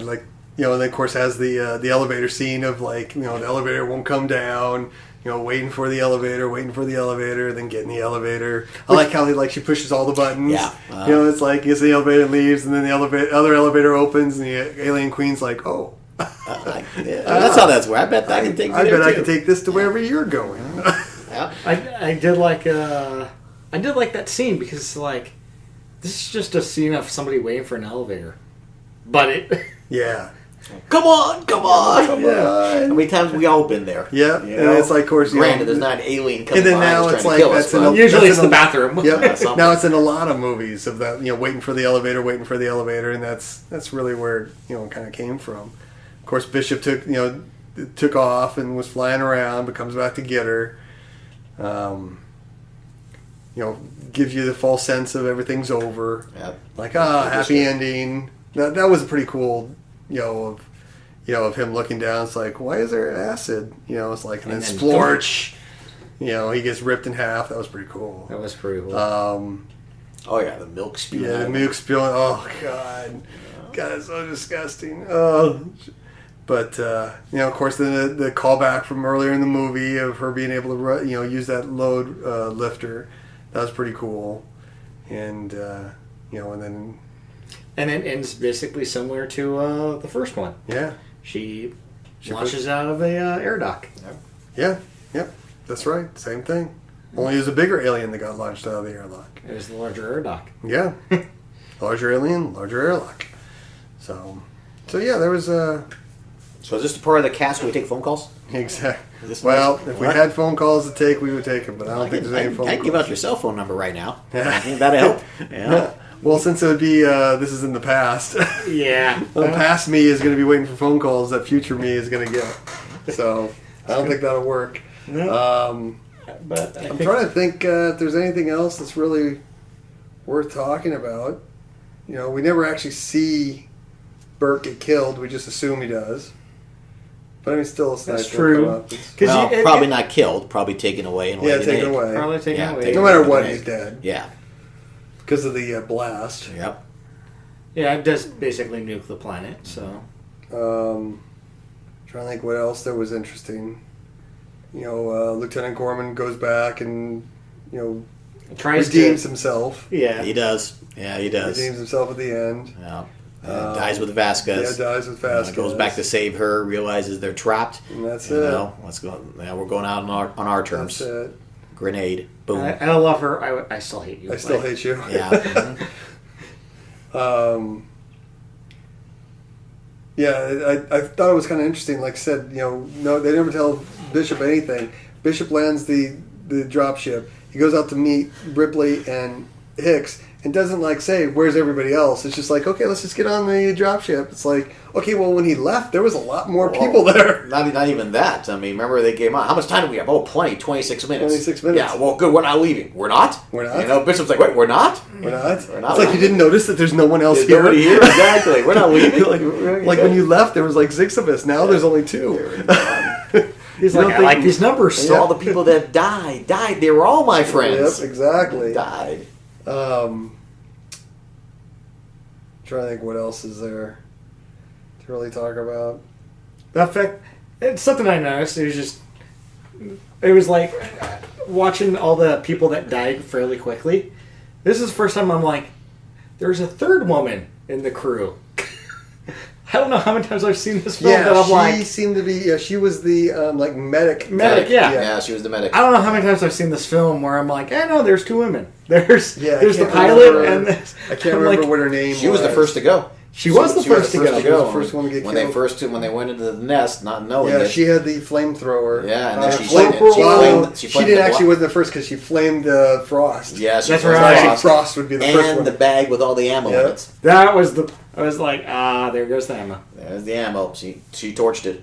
Speaker 2: like. And then of course has the elevator scene of like, the elevator won't come down, waiting for the elevator, then getting the elevator. I like how she pushes all the buttons.
Speaker 4: Yeah.
Speaker 2: It's like, the elevator leaves and then the other elevator opens and the alien queen's like, oh.
Speaker 4: that's how that's where I bet I can take.
Speaker 2: I bet I can take this to wherever you're going.
Speaker 4: Yeah.
Speaker 3: I did like that scene because like this is just a scene of somebody waiting for an elevator, but it
Speaker 2: Yeah.
Speaker 4: Come on!
Speaker 2: Yeah.
Speaker 4: How many times we all been there?
Speaker 2: Yeah. And it's like, of course,
Speaker 4: Granted, there's not an alien coming
Speaker 2: and then
Speaker 4: behind
Speaker 2: now
Speaker 4: us
Speaker 2: it's
Speaker 4: trying
Speaker 2: like
Speaker 4: to kill us.
Speaker 2: that's in
Speaker 4: but-
Speaker 2: a-
Speaker 3: usually it's
Speaker 2: in
Speaker 3: the bathroom.
Speaker 2: Yep.
Speaker 4: something.
Speaker 2: Now it's in a lot of movies of that, waiting for the elevator, and that's really where it kind of came from. Of course, Bishop took off and was flying around, but comes back to get her. Gives you the false sense of everything's over.
Speaker 4: Yep.
Speaker 2: Like happy ending. That was pretty cool. Of him looking down. It's like, why is there acid? It's like, and then splorch. He gets ripped in half. That was pretty cool.
Speaker 3: That was pretty cool.
Speaker 4: Oh yeah, the milk spewing.
Speaker 2: Yeah, the milk spilling. Oh God, God, it's so disgusting. Oh, but of course, the callback from earlier in the movie of her being able to use that load lifter. That was pretty cool, and and then
Speaker 3: and it ends basically similar to the first one.
Speaker 2: yeah,
Speaker 3: She launches out of a air dock.
Speaker 2: yeah, yep, that's right, same thing. Only it was a bigger alien that got launched out of the airlock.
Speaker 3: It was the larger air dock.
Speaker 2: Yeah, larger alien, larger airlock. So yeah, there was a.
Speaker 4: So is this the part of the cast where we take phone calls?
Speaker 2: Exactly.
Speaker 4: This
Speaker 2: Well,
Speaker 4: nice?
Speaker 2: if we
Speaker 4: What?
Speaker 2: had phone calls to take, we would take them, but I don't think there's any phone
Speaker 4: I'd
Speaker 2: calls.
Speaker 4: give out your cell phone number right now. I think that'd help. Yeah.
Speaker 2: Well, since it would be, this is in the past.
Speaker 3: Yeah.
Speaker 2: The past me is going to be waiting for phone calls that future me is going to get. So I don't think that'll work.
Speaker 3: But
Speaker 2: I'm trying to think if there's anything else that's really worth talking about. We never actually see Burt get killed. We just assume he does. But I mean, still, it's
Speaker 3: That's
Speaker 2: nice to
Speaker 3: true.
Speaker 2: come up. It's-
Speaker 4: Well, probably not killed. Probably taken away and
Speaker 2: Yeah,
Speaker 4: laid in
Speaker 2: taken
Speaker 4: egg.
Speaker 2: away.
Speaker 3: Probably taken
Speaker 4: Yeah,
Speaker 3: away.
Speaker 4: take-
Speaker 2: No matter what,
Speaker 4: Egg.
Speaker 2: he's dead
Speaker 4: Yeah.
Speaker 2: because of the blast.
Speaker 4: Yep.
Speaker 3: Yeah, it does basically nuke the planet. So
Speaker 2: Trying to think what else there was interesting. Lieutenant Gorman goes back and
Speaker 3: it tries
Speaker 2: redeems
Speaker 3: to.
Speaker 2: himself.
Speaker 3: Yeah.
Speaker 4: He does. Yeah, he does.
Speaker 2: Redeems himself at the end.
Speaker 4: Yeah. Dies with Vasquez.
Speaker 2: Yeah, dies with Vasquez.
Speaker 4: Goes back to save her. Realizes they're trapped.
Speaker 2: And that's
Speaker 4: You
Speaker 2: it.
Speaker 4: know, let's go. Now we're going out on our terms.
Speaker 2: That's it.
Speaker 4: Grenade. Boom.
Speaker 3: I love her. I still hate you.
Speaker 2: I still hate you.
Speaker 4: Yeah.
Speaker 2: Yeah, I thought it was kind of interesting. Like I said, no, they never tell Bishop anything. Bishop lands the dropship. He goes out to meet Ripley and Hicks and doesn't say, where's everybody else? It's just like, okay, let's just get on the dropship. It's like, okay, well, when he left, there was a lot more people there.
Speaker 4: Not even that. I mean, remember they came on. How much time do we have? Oh, plenty. 26 minutes.
Speaker 2: 26 minutes.
Speaker 4: Yeah, well, good. We're not leaving. We're not?
Speaker 2: We're not?
Speaker 4: Bishop's like, wait, we're not?
Speaker 2: We're not.
Speaker 4: We're not.
Speaker 2: It's like you didn't notice that there's no one else
Speaker 4: There's
Speaker 2: here.
Speaker 4: nobody here. Exactly. We're not leaving.
Speaker 2: like when you left, there was 6 of us. Now there's only 2.
Speaker 3: He's
Speaker 2: You
Speaker 3: like,
Speaker 2: don't
Speaker 3: I
Speaker 2: think-
Speaker 3: like these numbers.
Speaker 4: So all the people that died. They were all my friends.
Speaker 2: Yep, exactly.
Speaker 4: Died.
Speaker 2: Trying to think what else is there to really talk about.
Speaker 3: The fact, it's something I noticed. It was like watching all the people that died fairly quickly. This is the first time I'm like, there's a third woman in the crew. I don't know how many times I've seen this film that I'm like...
Speaker 2: she seemed to be... she was the, like, medic.
Speaker 3: Medic, yeah.
Speaker 4: Yeah, she was the medic.
Speaker 3: I don't know how many times I've seen this film where I'm like, no, there's two women. There's
Speaker 2: I
Speaker 3: the
Speaker 2: can't
Speaker 3: pilot
Speaker 2: remember-
Speaker 3: and this.
Speaker 2: I can't remember what her name was.
Speaker 4: She was the first to go.
Speaker 3: She was the first to go.
Speaker 2: She was the first one to get
Speaker 4: when
Speaker 2: killed.
Speaker 4: when they went into the nest, not knowing
Speaker 2: Yeah,
Speaker 4: it.
Speaker 2: she had the flamethrower.
Speaker 4: Yeah, and then she
Speaker 2: flamed
Speaker 4: she
Speaker 2: didn't
Speaker 4: the
Speaker 2: actually wasn't the first because she flamed Frost.
Speaker 4: Yeah, she
Speaker 3: That's
Speaker 4: flamed
Speaker 3: right.
Speaker 2: I think Frost would be the first
Speaker 4: and
Speaker 2: one.
Speaker 4: the bag with all the ammo in it.
Speaker 3: That was the... I was like, there goes the ammo.
Speaker 4: There's the ammo. She torched it.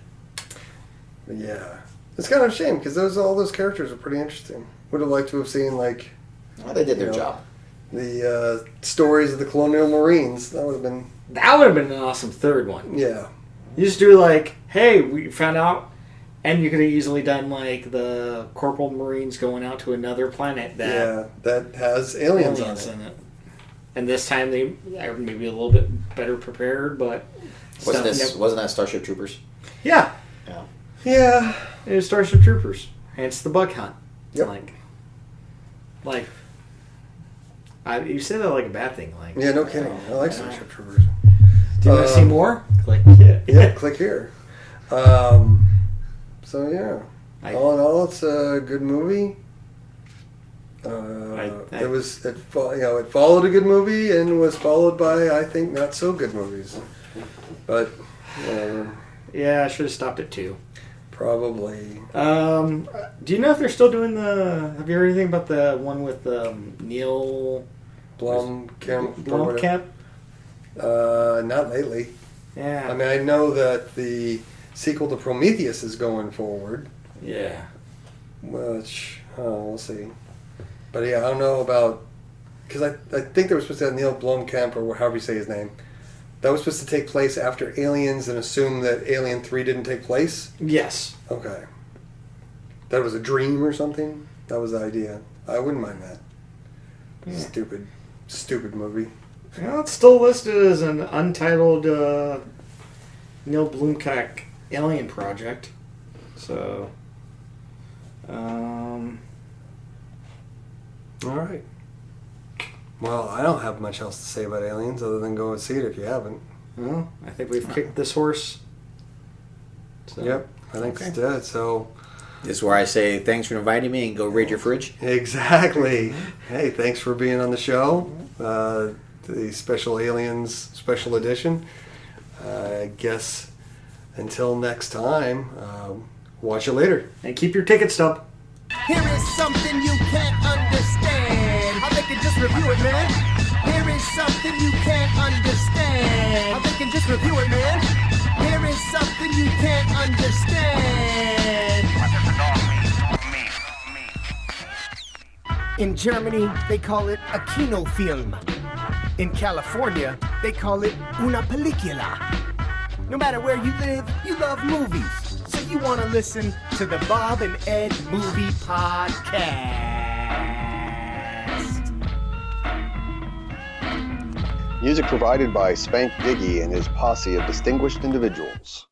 Speaker 2: Yeah, it's kind of a shame because all those characters are pretty interesting. Would have liked to have seen like
Speaker 4: Well, they did their job.
Speaker 2: the stories of the Colonial Marines. That would have been
Speaker 3: an awesome third one.
Speaker 2: yeah.
Speaker 3: You just do like, hey, we found out, and you could have easily done like the Corporal Marines going out to another planet that
Speaker 2: that has aliens on it.
Speaker 3: in it. And this time they are maybe a little bit better prepared, but
Speaker 4: Wasn't that Starship Troopers?
Speaker 3: Yeah,
Speaker 4: Yeah.
Speaker 2: Yeah,
Speaker 3: it was Starship Troopers. Hence the bug hunt.
Speaker 2: Yep.
Speaker 3: You say that like a bad thing. Like,
Speaker 2: yeah, no kidding. I like Starship Troopers.
Speaker 3: do you want to see more? Click
Speaker 2: Yeah, click here. So yeah,
Speaker 3: I-
Speaker 2: all in all, it's a good movie. It followed a good movie and was followed by, I think, not so good movies. But whatever,
Speaker 3: Yeah, I should have stopped at 2.
Speaker 2: probably.
Speaker 3: Do you know if they're still doing the? Have you heard anything about the one with Neil
Speaker 2: Blomkamp.
Speaker 3: Blomkamp?
Speaker 2: Not lately.
Speaker 3: Yeah.
Speaker 2: I mean, I know that the sequel to Prometheus is going forward,
Speaker 3: Yeah.
Speaker 2: which we'll see. But yeah, I don't know about because I think they were supposed to have Neil Blomkamp or however you say his name. That was supposed to take place after Aliens and assume that Alien 3 didn't take place?
Speaker 3: Yes.
Speaker 2: Okay. That was a dream or something? That was the idea. I wouldn't mind that.
Speaker 3: Yeah.
Speaker 2: Stupid movie.
Speaker 3: Well, it's still listed as an untitled Neil Blomkamp alien project. So,
Speaker 2: All right. Well, I don't have much else to say about Aliens other than go and see it if you haven't.
Speaker 3: well, I think we've kicked this horse. So.
Speaker 2: Yep, I think it's dead. So
Speaker 4: This is where I say thanks for inviting me and go raid your fridge.
Speaker 2: exactly. Hey, thanks for being on the show. The Special Aliens Special Edition. I guess until next time, watch you later.
Speaker 3: And keep your ticket stub.
Speaker 1: Here is something you can't understand. How they can just review it, man. Here is something you can't understand. How they can just review it, man. Here is something you can't understand. In Germany, they call it a Kinofilm. In California, they call it una película. No matter where you live, you love movies. So you want to listen to the Bob and Ed Movie Podcast.
Speaker 5: Music provided by Spank Diggy and his posse of distinguished individuals.